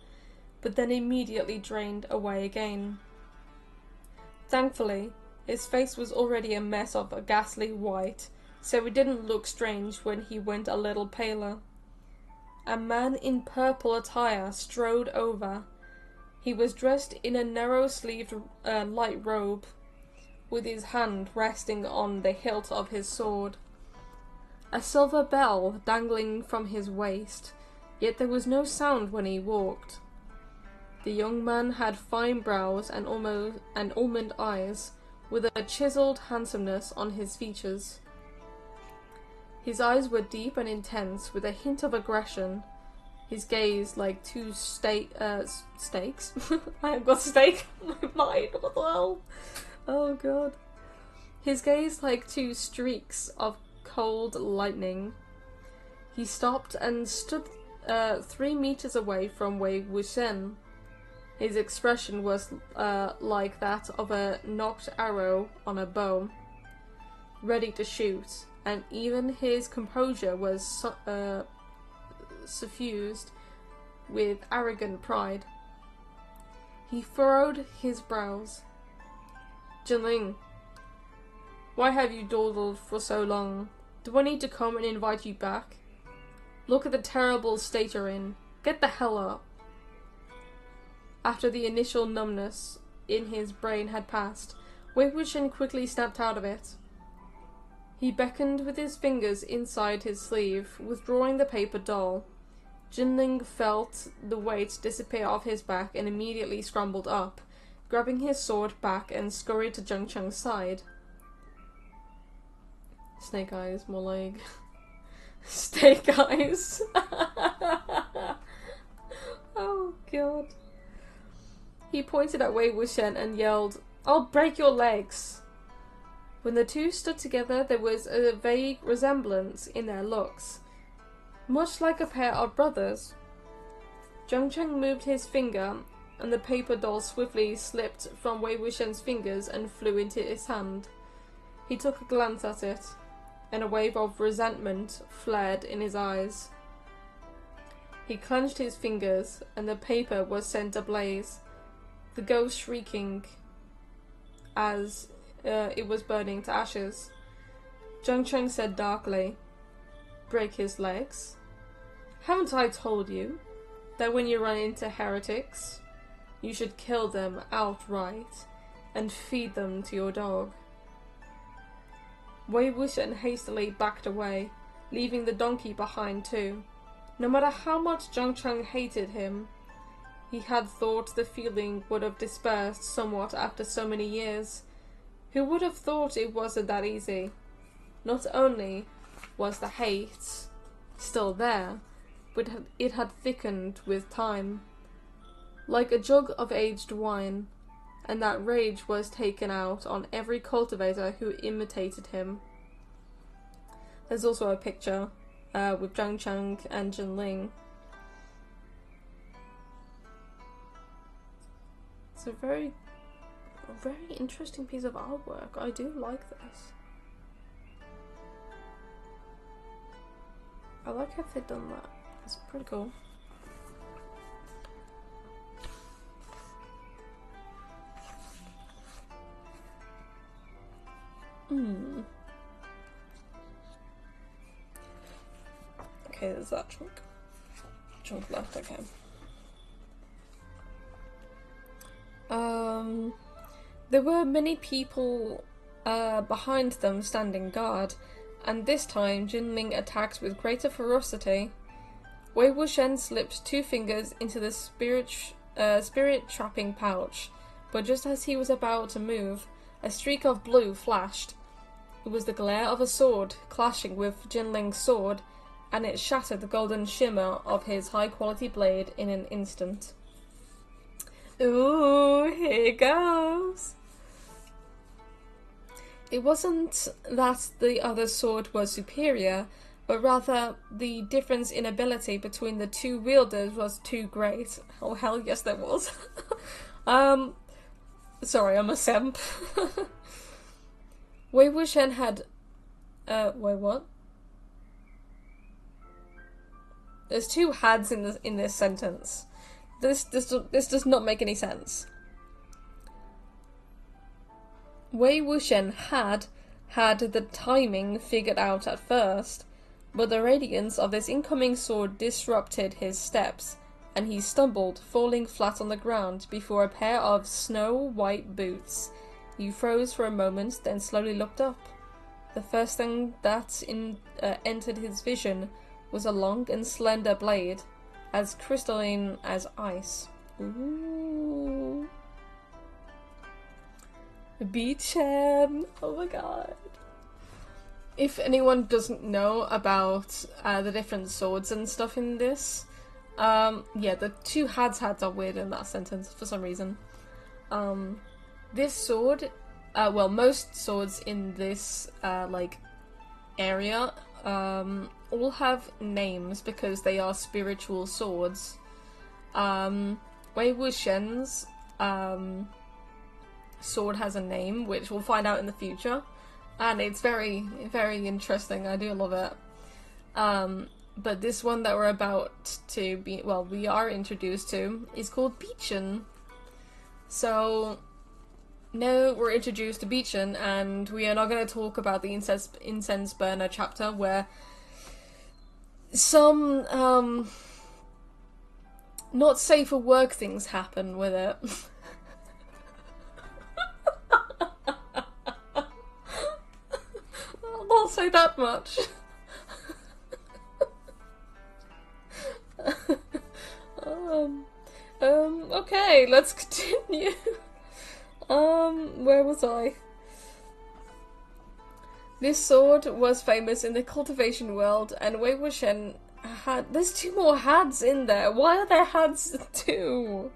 but then immediately drained away again. Thankfully, his face was already a mess of a ghastly white, so it didn't look strange when he went a little paler. A man in purple attire strode over. He was dressed in a narrow-sleeved light robe, with his hand resting on the hilt of his sword. A silver bell dangling from his waist, yet there was no sound when he walked. The young man had fine brows and almond eyes, with a chiselled handsomeness on his features. His eyes were deep and intense, with a hint of aggression. His gaze like two steaks. I have got steak in my mind. What the hell? Oh god. His gaze like two streaks of cold lightning. He stopped and stood 3 meters away from Wei Wuxian. His expression was like that of a nocked arrow on a bow, ready to shoot, and even his composure was suffused with arrogant pride. He furrowed his brows. "Jinling, why have you dawdled for so long? Do I need to come and invite you back? Look at the terrible state you're in. Get the hell up." After the initial numbness in his brain had passed, Wei Wuxian quickly snapped out of it. He beckoned with his fingers inside his sleeve, withdrawing the paper doll. Jinling felt the weight disappear off his back and immediately scrambled up, grabbing his sword back and scurried to Zheng Cheng's side. Snake eyes, more like steak eyes. Oh god. He pointed at Wei Wuxian and yelled, "I'll break your legs!" When the two stood together, there was a vague resemblance in their looks, much like a pair of brothers. Zheng Cheng moved his finger, and the paper doll swiftly slipped from Wei Wuxian's fingers and flew into his hand. He took a glance at it, and a wave of resentment flared in his eyes. He clenched his fingers, and the paper was sent ablaze, the ghost shrieking as it was burning to ashes. Zheng Cheng said darkly, "Break his legs? Haven't I told you that when you run into heretics, you should kill them outright and feed them to your dog?" Wei Wuxian hastily backed away, leaving the donkey behind too. No matter how much Zheng Cheng hated him, he had thought the feeling would have dispersed somewhat after so many years. Who would have thought it wasn't that easy? Not only was the hate still there, but it had thickened with time, like a jug of aged wine, and that rage was taken out on every cultivator who imitated him. There's also a picture with Zhang Cheng and Jinling. It's a very interesting piece of artwork. I do like this. I like how they've done that. It's pretty cool. Okay, there's that chunk left, okay. There were many people behind them standing guard, and this time Jinling attacked with greater ferocity. Wei Wuxian slipped 2 fingers into the spirit trapping pouch, but just as he was about to move, a streak of blue flashed. It was the glare of a sword clashing with Jinling's sword, and it shattered the golden shimmer of his high-quality blade in an instant. Ooh, here goes! It wasn't that the other sword was superior, but rather the difference in ability between the 2 wielders was too great. Oh hell yes there was. Sorry, I'm a simp. Wei Wuxian had... wait, what? There's 2 hads in this sentence. This does not make any sense. Wei Wuxian had the timing figured out at first, but the radiance of this incoming sword disrupted his steps, and he stumbled, falling flat on the ground before a pair of snow-white boots. He froze for a moment, then slowly looked up. The first thing that entered his vision was a long and slender blade, as crystalline as ice. Ooh. Beachem! Oh my god. If anyone doesn't know about the different swords and stuff in this, yeah, the 2 hads are weird in that sentence for some reason. This sword, well, most swords in this, like, area, all have names because they are spiritual swords. Wei Wuxian's, sword has a name, which we'll find out in the future. And it's very, very interesting. I do love it. But this one that we're about to be, well, we are introduced to, is called Beachem. So, now we're introduced to Beachem, and we are not going to talk about the incense burner chapter, where some, not safe for work things happen with it. I'll say that much. Okay, let's continue. Where was I? This sword was famous in the cultivation world, and Wei Wuxian had... There's 2 more hads in there. Why are there hads too?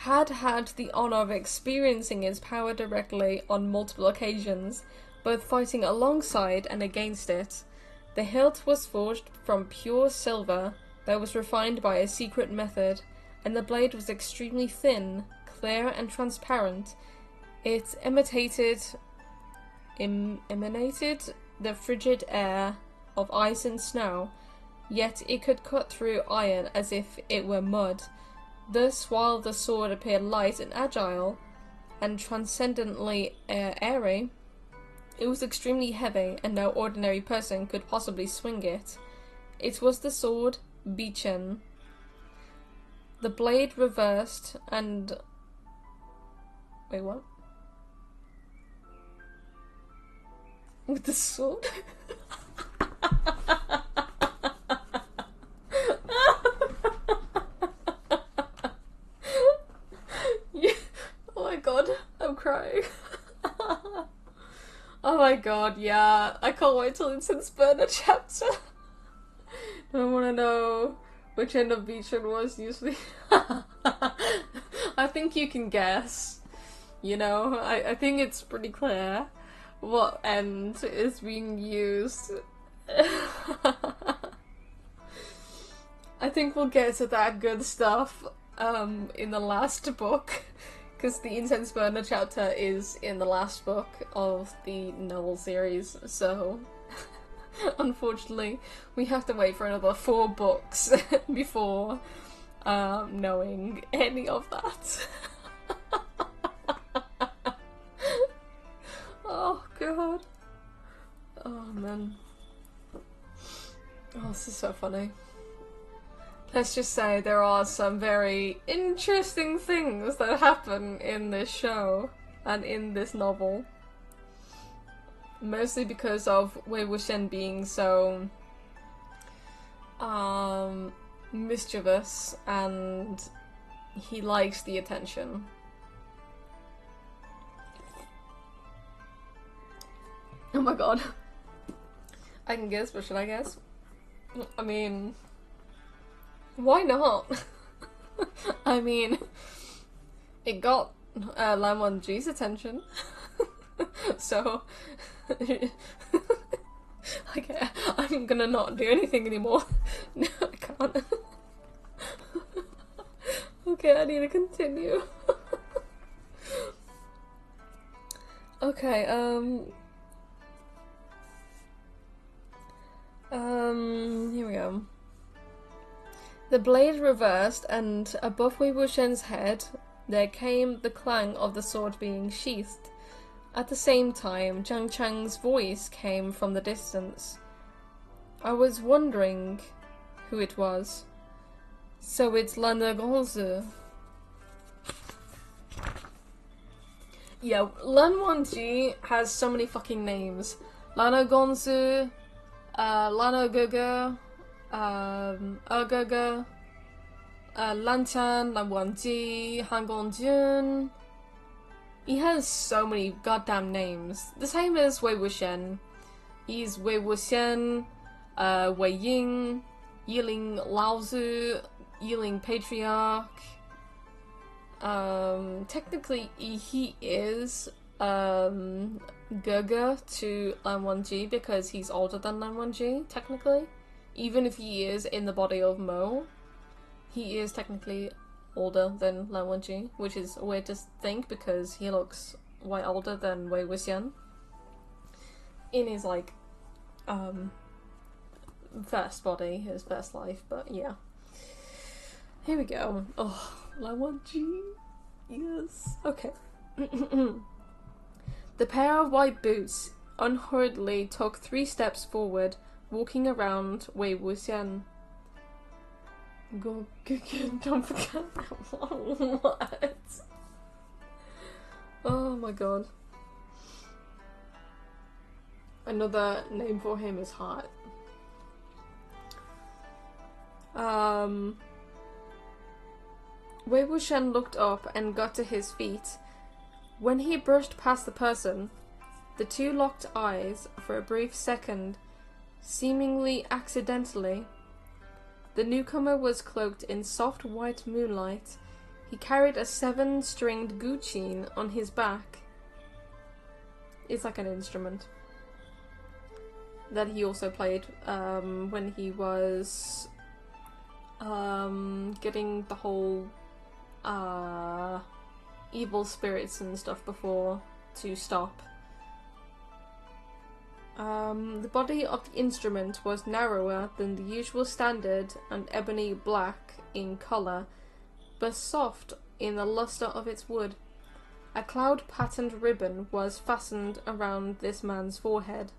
Had the honor of experiencing its power directly on multiple occasions, both fighting alongside and against it. The hilt was forged from pure silver that was refined by a secret method, and the blade was extremely thin, clear and transparent. It emanated the frigid air of ice and snow, yet it could cut through iron as if it were mud. Thus, while the sword appeared light and agile, and transcendently airy, it was extremely heavy, and no ordinary person could possibly swing it. It was the sword Beachem. The blade reversed and... Wait, what? With the sword? Yeah. Oh my god, I'm crying. Oh my god, yeah. I can't wait till Incense Burner chapter. I want to know which end of Beachem was usually. I think you can guess. You know, I think it's pretty clear what end is being used. I think we'll get to that good stuff in the last book, because the Incense Burner chapter is in the last book of the novel series, so unfortunately we have to wait for another 4 books before knowing any of that. Oh god. Oh man. Oh, this is so funny. Let's just say there are some very interesting things that happen in this show and in this novel. Mostly because of Wei Wuxian being so mischievous, and he likes the attention. Oh my god. I can guess, but should I guess? I mean, why not? I mean, it got Lan Wangji's attention. So, okay, I'm gonna not do anything anymore. No, I can't. Okay, I need to continue. Okay, here we go. The blade reversed, and above Wei Wuxian's head, there came the clang of the sword being sheathed. At the same time, Zhang Chang's voice came from the distance. I was wondering who it was. So it's Lan Gongzi. Yeah, Lan Wangji has so many fucking names. Lana Gongzi, Lana Gaga, Gaga, Lan Chan, Lan Wangji, Han Gongjun. He has so many goddamn names. The same as Wei Wuxian. He's Wei Wuxian, Wei Ying, Yiling Laozu, Yiling Patriarch. Technically, he is Gaga to Lan Wangji because he's older than Lan Wangji, technically. Even if he is in the body of Mo, he is technically older than Lan Wangji, which is weird to think because he looks way older than Wei Wuxian in his, like, first body, his first life, but yeah. Here we go. Oh, Lan Wangji. Yes. Okay. The pair of white boots unhurriedly took 3 steps forward, walking around Wei Wuxian. Go, don't forget that one. What? Oh my god. Another name for him is Hot. Wei Wuxian looked up and got to his feet. When he brushed past the person, the two locked eyes for a brief second, seemingly accidentally. The newcomer was cloaked in soft white moonlight. He carried a 7-stringed guqin on his back. It's like an instrument that he also played when he was getting the whole evil spirits and stuff before to stop. The body of the instrument was narrower than the usual standard and ebony black in colour, but soft in the lustre of its wood. A cloud-patterned ribbon was fastened around this man's forehead.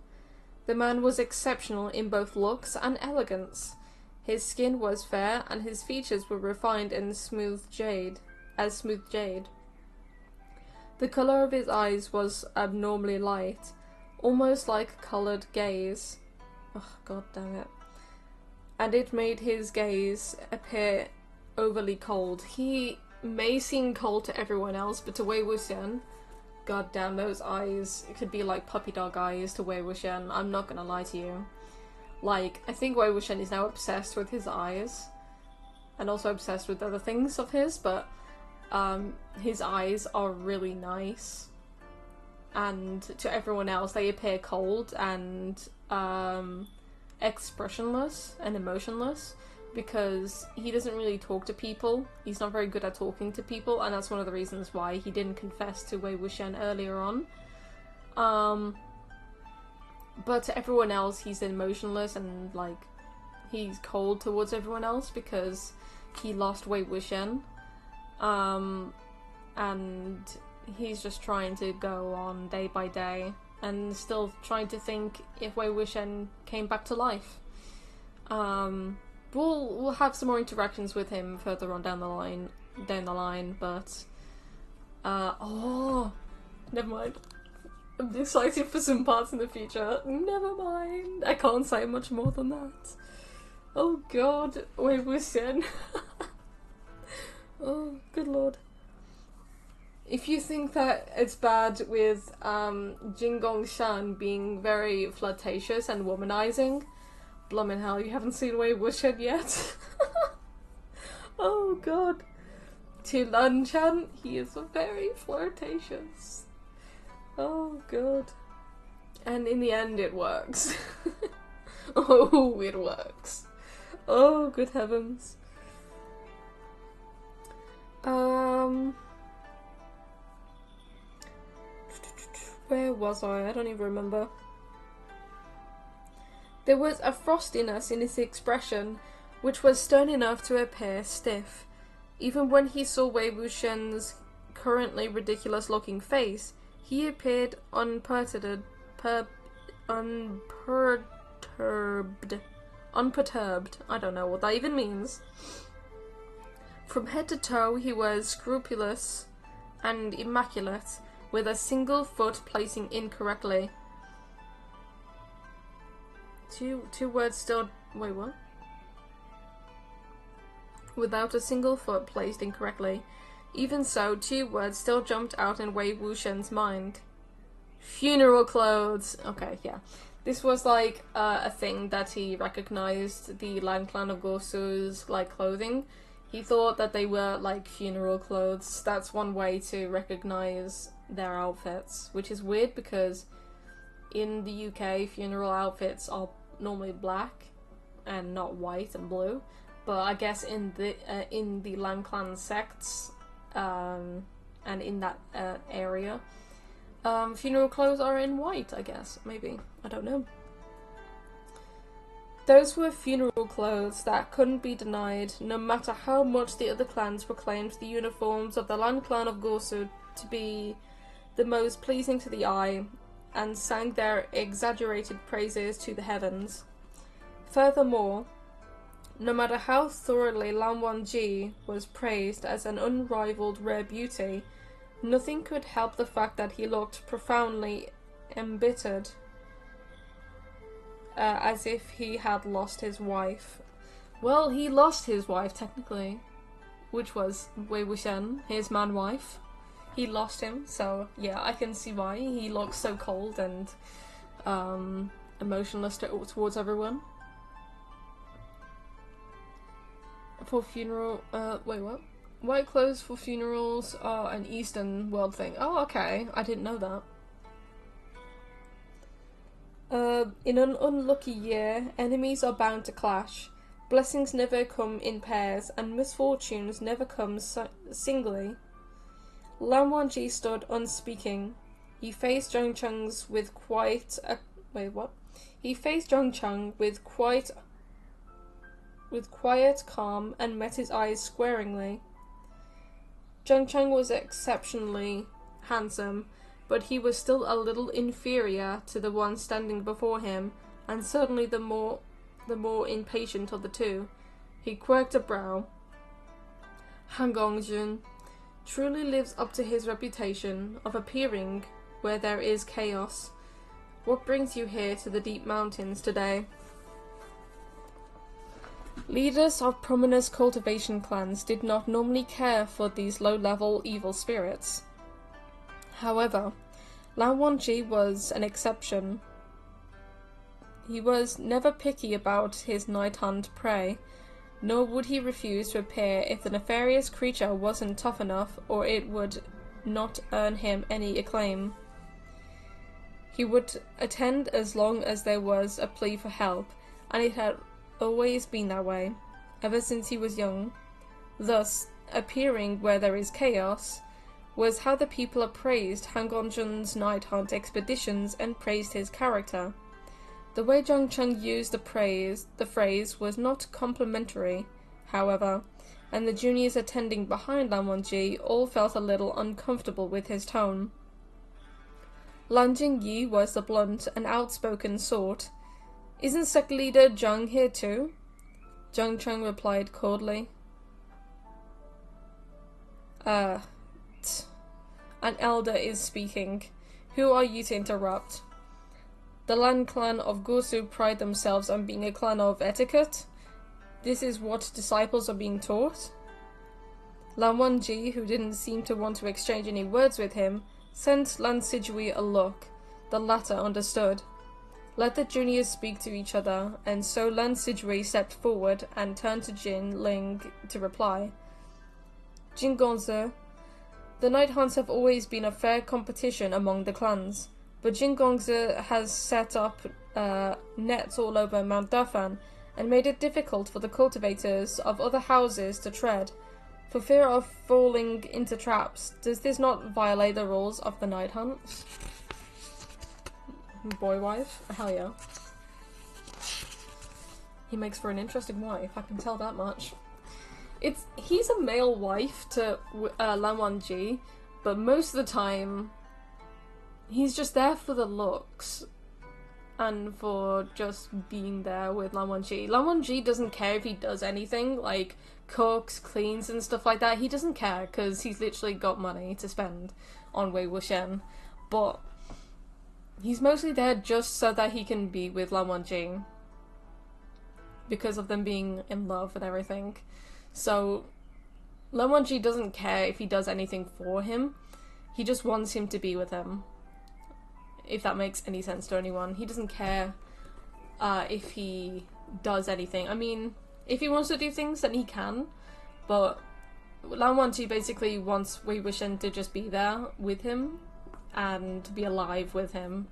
The man was exceptional in both looks and elegance. His skin was fair, and his features were refined and smooth jade. The colour of his eyes was abnormally light, almost like coloured gaze. Oh, god damn it. And it made his gaze appear overly cold. He may seem cold to everyone else, but to Wei Wuxian, god damn, those eyes, it could be like puppy dog eyes to Wei Wuxian. I'm not gonna lie to you. Like, I think Wei Wuxian is now obsessed with his eyes, and also obsessed with other things of his, but his eyes are really nice. And to everyone else, they appear cold and expressionless and emotionless because he doesn't really talk to people. He's not very good at talking to people, and that's one of the reasons why he didn't confess to Wei Wuxian earlier on. But to everyone else, he's emotionless and, like, he's cold towards everyone else because he lost Wei Wuxian. And he's just trying to go on day by day and still trying to think if Wei Wuxian came back to life. We'll have some more interactions with him further on down the line, but oh, never mind. I'm excited for some parts in the future. Never mind. I can't say much more than that. Oh god, Wei Wuxian. Oh, good lord. If you think that it's bad with Jin Gongshan being very flirtatious and womanizing, blummin' hell, you haven't seen Wei Wuxian yet? Oh god. To Lan Chan, he is very flirtatious. Oh god. And in the end it works. Oh, it works. Oh, good heavens. Where was I? I don't even remember. There was a frostiness in his expression which was stern enough to appear stiff. Even when he saw Wei Wuxian's currently ridiculous-looking face, he appeared unperturbed. I don't know what that even means. From head to toe, he was scrupulous and immaculate, with a single foot placing incorrectly. Two words still. Wait, what? Without a single foot placed incorrectly. Even so, 2 words still jumped out in Wei Wuxian's mind. Funeral clothes. Okay, yeah. This was like a thing that he recognized the Lan Clan of Gosu's like clothing. He thought that they were like funeral clothes. That's one way to recognize their outfits, which is weird because in the UK funeral outfits are normally black and not white and blue. But I guess in the Lan Clan sects and in that area, funeral clothes are in white, I guess. Maybe. I don't know. Those were funeral clothes that couldn't be denied, no matter how much the other clans proclaimed the uniforms of the Lan Clan of Gosu to be the most pleasing to the eye, and sang their exaggerated praises to the heavens. Furthermore, no matter how thoroughly Lan Wangji was praised as an unrivaled rare beauty, nothing could help the fact that he looked profoundly embittered, as if he had lost his wife. Well, he lost his wife, technically, which was Wei Wuxian, his man-wife. He lost him, so yeah, I can see why he looks so cold and emotionless towards everyone. For funeral, wait, what? White clothes for funerals are an Eastern world thing. Oh, okay, I didn't know that. In an unlucky year, enemies are bound to clash. Blessings never come in pairs, and misfortunes never come singly. Lan Wangji stood unspeaking. He faced Zhang Cheng's with quite a... Wait, what? He faced Zhang Cheng with quiet calm and met his eyes squaringly. Zhang Cheng was exceptionally handsome, but he was still a little inferior to the one standing before him, and certainly the more impatient of the two. He quirked a brow. Han Gongjun truly lives up to his reputation of appearing where there is chaos. What brings you here to the deep mountains today? Leaders of prominent cultivation clans did not normally care for these low-level evil spirits. However, Lan Wangji was an exception. He was never picky about his night hunt prey, nor would he refuse to appear if the nefarious creature wasn't tough enough or it would not earn him any acclaim. He would attend as long as there was a plea for help, and it had always been that way, ever since he was young. Thus, appearing where there is chaos was how the people appraised Han Gongjun's night hunt expeditions and praised his character. The way Zhang Cheng used the phrase was not complimentary, however, and the juniors attending behind Lan Wangji all felt a little uncomfortable with his tone. Lan Jingyi was the blunt and outspoken sort. "Isn't sect leader Zhang here too?" Zhang Cheng replied coldly. An elder is speaking. Who are you to interrupt? The Lan Clan of Gosu pride themselves on being a clan of etiquette. this is what disciples are being taught? Lan Wangji, who didn't seem to want to exchange any words with him, sent Lan Sidgui a look. The latter understood. Let the juniors speak to each other, and so Lan Sidgui stepped forward and turned to Jin Ling to reply. Jin Gongzi, the Night Hunts have always been a fair competition among the clans, but Jin Gongzi has set up nets all over Mount Dafan and made it difficult for the cultivators of other houses to tread, for fear of falling into traps. Does this not violate the rules of the Night Hunts? Boy wife? Hell yeah. He makes for an interesting wife, I can tell that much. He's a male wife to Lan Wangji, but most of the time he's just there for the looks and for just being there with Lan Wangji. Lan Wangji doesn't care if he does anything, like cooks, cleans and stuff like that. He doesn't care because he's literally got money to spend on Wei Wuxian, but he's mostly there just so that he can be with Lan Wangji because of them being in love and everything. So Lan Wangji doesn't care if he does anything for him. He just wants him to be with him. If that makes any sense to anyone. He doesn't care if he does anything. I mean, if he wants to do things, then he can. But Lan Wangji basically wants Wei Wuxian to just be there with him and be alive with him.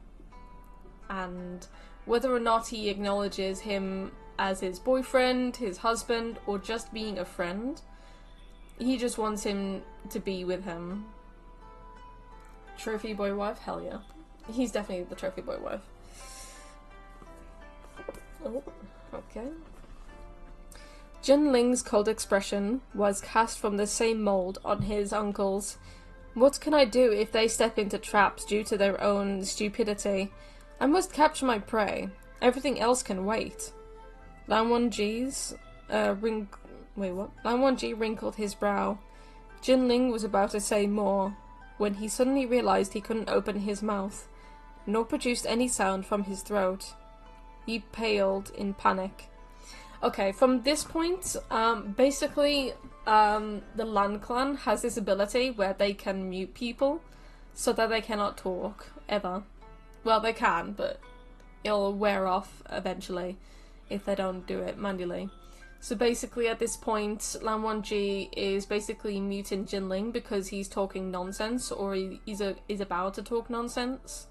And whether or not he acknowledges him as his boyfriend, his husband, or just being a friend, he just wants him to be with him. Trophy boy wife? Hell yeah. He's definitely the trophy boy wife. Oh, okay. Jin Ling's cold expression was cast from the same mold on his uncle's. What can I do if they step into traps due to their own stupidity? I must capture my prey. Everything else can wait. Lan Wangji wrinkled his brow. Jin Ling was about to say more, when he suddenly realized he couldn't open his mouth, nor produced any sound from his throat. He paled in panic. Okay, from this point, basically, the Lan clan has this ability where they can mute people so that they cannot talk, ever. Well, they can, but it'll wear off eventually if they don't do it manually. So basically at this point, Lan Wangji is basically muting Jin Ling because he's talking nonsense, or he's about to talk nonsense.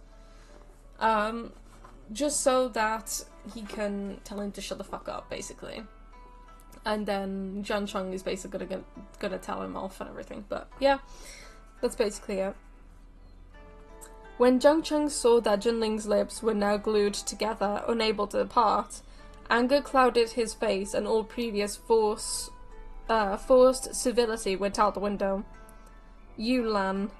Just so that he can tell him to shut the fuck up, basically. And then Zhang Cheng is basically gonna tell him off and everything. But yeah, that's basically it. When Zhang Cheng saw that Jin Ling's lips were now glued together, unable to part, anger clouded his face and all previous forced civility went out the window. You, Lan,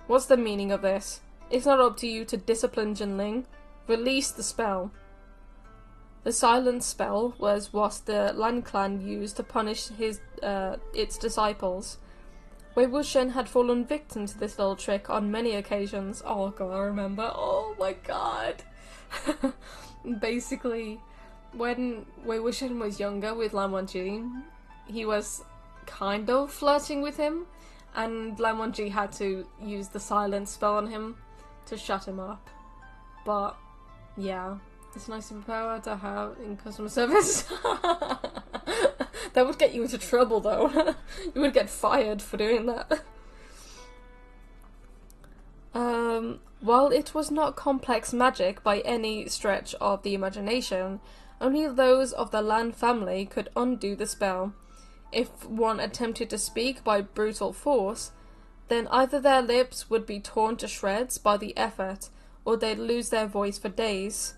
what's the meaning of this? It's not up to you to discipline Jin Ling. Release the spell. The silence spell was what the Lan clan used to punish its disciples. Wei Wuxian had fallen victim to this little trick on many occasions. Oh god, I remember. Oh my god. Basically, when Wei Wuxian was younger with Lan Wangji, he was kind of flirting with him, and Lan Wangji had to use the silence spell on him to shut him up. But yeah, it's a nice superpower to have in customer service. That would get you into trouble though. You would get fired for doing that. While it was not complex magic by any stretch of the imagination, only those of the Lan family could undo the spell. If one attempted to speak by brutal force, then either their lips would be torn to shreds by the effort, or they'd lose their voice for days.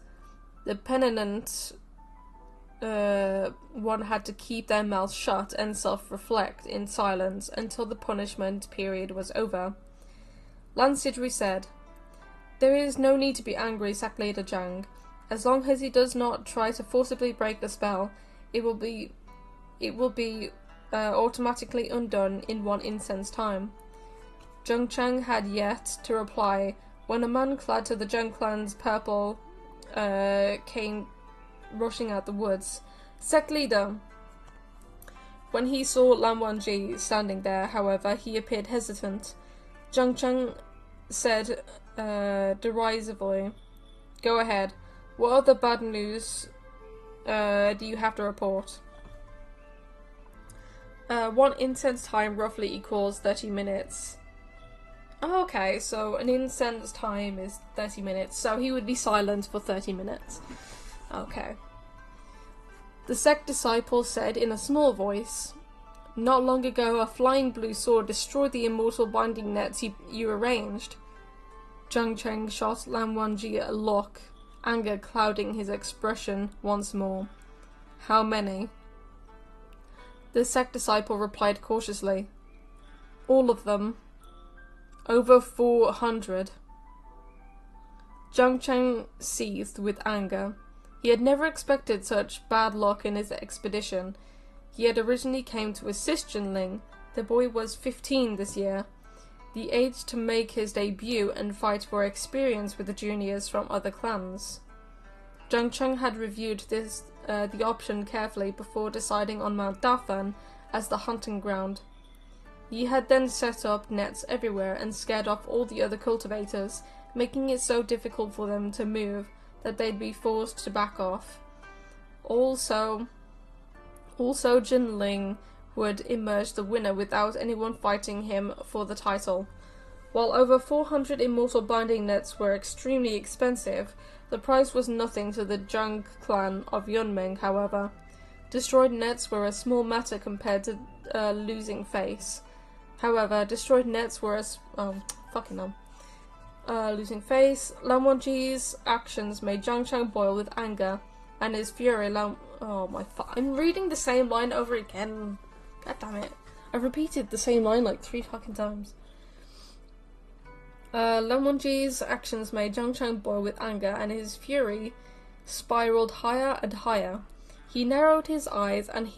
The penitent one had to keep their mouth shut and self-reflect in silence until the punishment period was over. Lan Sidgui said, "There is no need to be angry, Sack Leader Zhang. As long as he does not try to forcibly break the spell, it will be automatically undone in one instant's time." Zhang Cheng had yet to reply when a man clad to the Zheng clan's purple came rushing out the woods. "Sect leader, When he saw Lan Wangji standing there, however, he appeared hesitant. Zhang Cheng said derisively, "Go ahead. What other bad news do you have to report?" One incense time roughly equals 30 minutes. Oh, okay, so an incense time is 30 minutes, so he would be silent for 30 minutes. Okay. The sect disciple said in a small voice, "Not long ago, a flying blue sword destroyed the immortal binding nets you arranged." Zhang Cheng shot Lan Wangji a look, anger clouding his expression once more. "How many?" The sect disciple replied cautiously, "All of them. Over 400. Zhang Cheng seethed with anger. He had never expected such bad luck in his expedition. He had originally came to assist Jinling. The boy was 15 this year, the age to make his debut and fight for experience with the juniors from other clans. Zhang Cheng had reviewed the option carefully before deciding on Mount Dafan as the hunting ground. He had then set up nets everywhere and scared off all the other cultivators, making it so difficult for them to move that they'd be forced to back off. Also Jinling would emerge the winner without anyone fighting him for the title. While over 400 immortal binding nets were extremely expensive, the price was nothing to the Zhang clan of Yunmeng, however. Destroyed nets were a small matter compared to losing face. However, destroyed nets were losing face. Lan Wangji's actions made Zhang Cheng boil with anger, and his fury. I'm reading the same line over again. God damn it! I've repeated the same line like 3 fucking times. Lan Wangji's actions made Zhang Cheng boil with anger, and his fury spiraled higher and higher. He narrowed his eyes, and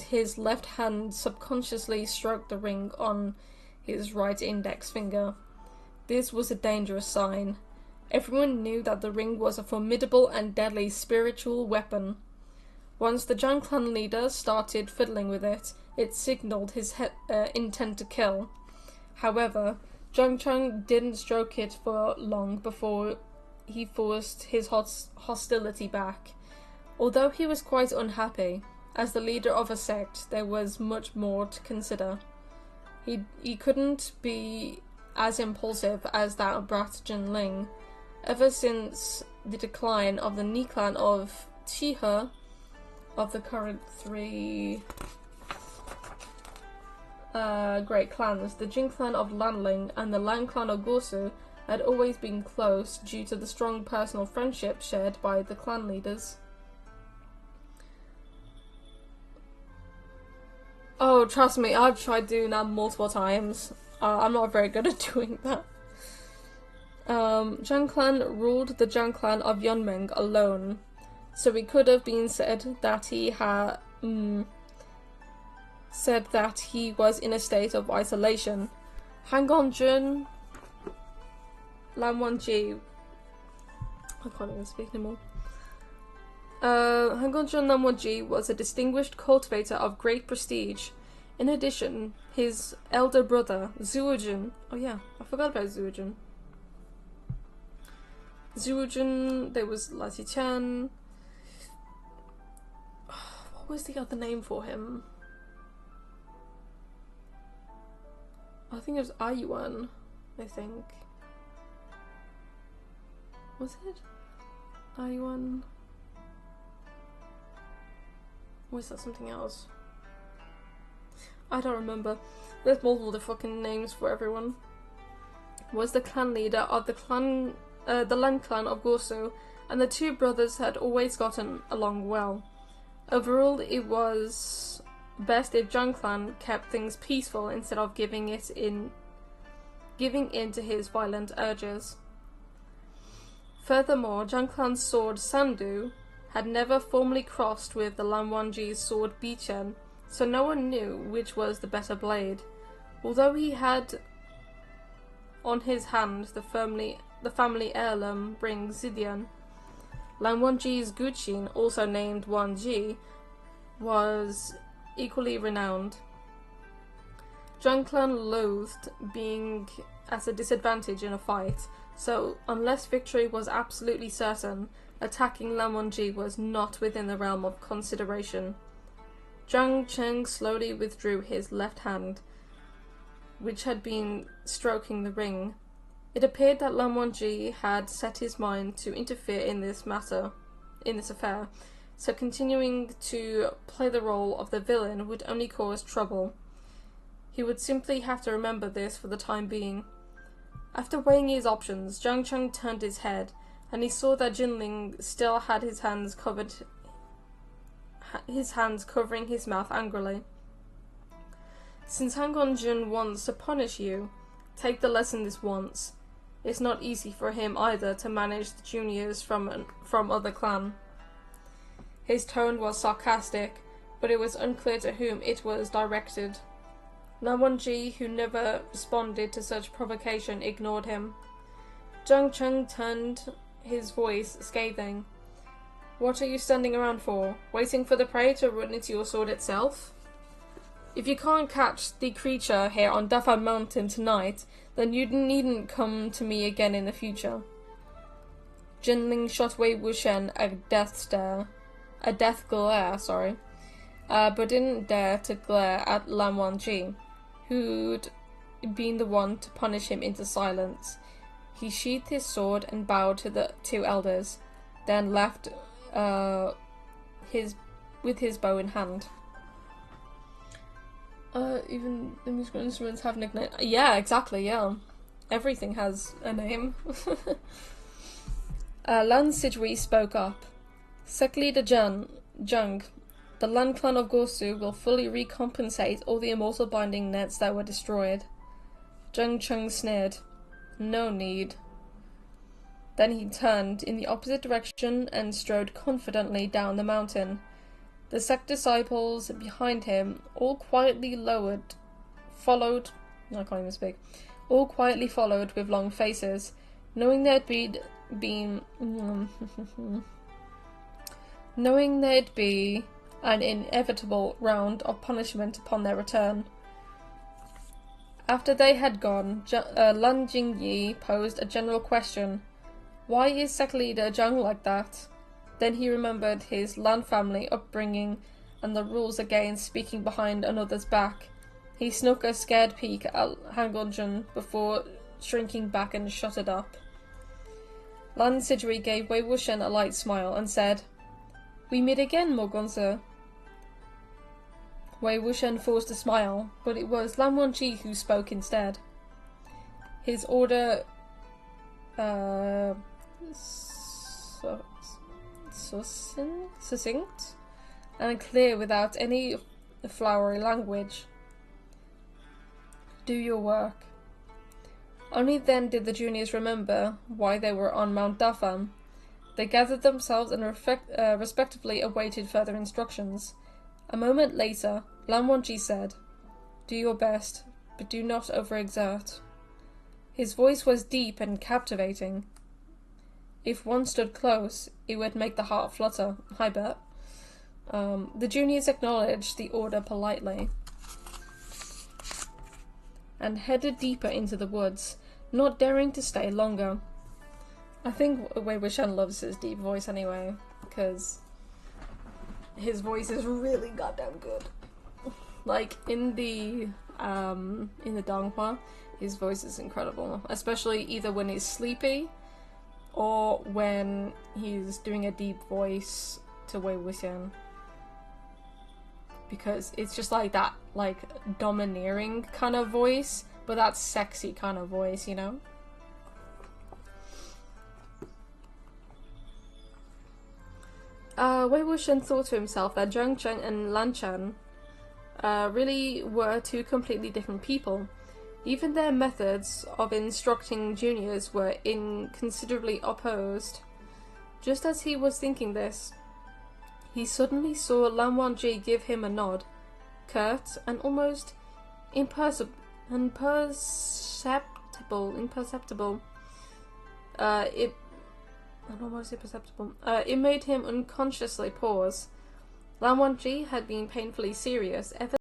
his left hand subconsciously stroked the ring on his right index finger. This was a dangerous sign. Everyone knew that the ring was a formidable and deadly spiritual weapon. Once the Zhang clan leader started fiddling with it, it signaled his intent to kill. However, Zhang Cheng didn't stroke it for long before he forced his hostility back. Although he was quite unhappy, as the leader of a sect, there was much more to consider. He couldn't be as impulsive as that brat Jinling. Ever since the decline of the Ni clan of Tihe, of the current 3 great clans, the Jin clan of Lanling and the Lan clan of Gosu had always been close due to the strong personal friendship shared by the clan leaders. Oh, trust me, I've tried doing that multiple times. I'm not very good at doing that. Zhang clan ruled the Zhang clan of Yunmeng alone, so it could have been said that he was in a state of isolation. Han Gongjun, Lan Wangji, I can't even speak anymore. Han Gongjun Lan Wangji was a distinguished cultivator of great prestige. In addition, his elder brother, Zuojun, oh yeah, I forgot about Zuojun. There was La Xiqian. What was the other name for him? I think it was Ayuan, I think. Was it? Ayuan? Or is that something else? I don't remember. There's multiple fucking names for everyone. Was the clan leader of the Lan clan of Gosu, and the two brothers had always gotten along well. Overall, it was best if Zhang clan kept things peaceful instead of giving in to his violent urges. Furthermore, Zhang clan's sword Sandu had never formally crossed with the Lan Wangji's sword Bichen, so no one knew which was the better blade. Although he had on his hand the family heirloom ring Zidian, Lan Wangji's Guqin, also named Wangji, was equally renowned. Zhang Clan loathed being at a disadvantage in a fight, so unless victory was absolutely certain, attacking Lan Wangji was not within the realm of consideration. Zhang Cheng slowly withdrew his left hand, which had been stroking the ring. It appeared that Lan Wangji had set his mind to interfere in this affair, so continuing to play the role of the villain would only cause trouble. He would simply have to remember this for the time being. After weighing his options, Zhang Cheng turned his head, and he saw that Jinling still had his hands covering his mouth angrily. Since Han Gongjun wants to punish you, take the lesson this once. It's not easy for him either to manage the juniors from other clan. His tone was sarcastic, but it was unclear to whom it was directed. Lan Wangji, who never responded to such provocation, ignored him. Zhang Cheng turned his voice scathing. What are you standing around for? Waiting for the prey to run into your sword itself? If you can't catch the creature here on Dafan Mountain tonight, then you needn't come to me again in the future. Jinling shot Wei Wuxian a death glare, but didn't dare to glare at Lan Wangji, who'd been the one to punish him into silence. He sheathed his sword and bowed to the two elders, then left with his bow in hand. Even the musical instruments have nicknames. Yeah, exactly, yeah. Everything has a name. Lan Sidri spoke up. Sect Leader Zhang, the Lan clan of Gosu will fully recompensate all the immortal binding nets that were destroyed. Zhang Cheng sneered. No need. Then he turned in the opposite direction and strode confidently down the mountain. The sect disciples behind him all quietly followed with long faces, knowing there'd be an inevitable round of punishment upon their return. After they had gone, Lan Jingyi posed a general question. Why is sect leader Zhang like that? Then he remembered his Lan family upbringing and the rules against speaking behind another's back. He snuck a scared peek at Han Gongjun before shrinking back and shuttered up. Lan Sidri gave Wei Wuxian a light smile and said, We meet again, Mogonzi. Wei Wuxian forced a smile, but it was Lan Wangji who spoke instead. His order succinct and clear without any flowery language. Do your work. Only then did the juniors remember why they were on Mount Dafan. They gathered themselves and respectively awaited further instructions. A moment later, Lan Wangji said, Do your best, but do not overexert. His voice was deep and captivating. If one stood close, it would make the heart flutter, I bet. The juniors acknowledged the order politely and headed deeper into the woods, not daring to stay longer. I think Wei Wuxian loves his deep voice anyway, because his voice is really goddamn good. Like, in the Donghua, his voice is incredible, especially either when he's sleepy or when he's doing a deep voice to Wei Wuxian. Because it's just like that, like, domineering kind of voice, but that sexy kind of voice, you know? Wei Wuxian thought to himself that Zhang Cheng and Lan Chen really were two completely different people. Even their methods of instructing juniors were considerably opposed. Just as he was thinking this, he suddenly saw Lan Wangji give him a nod, curt and almost imperceptible. It made him unconsciously pause. Lan Wangji had been painfully serious ever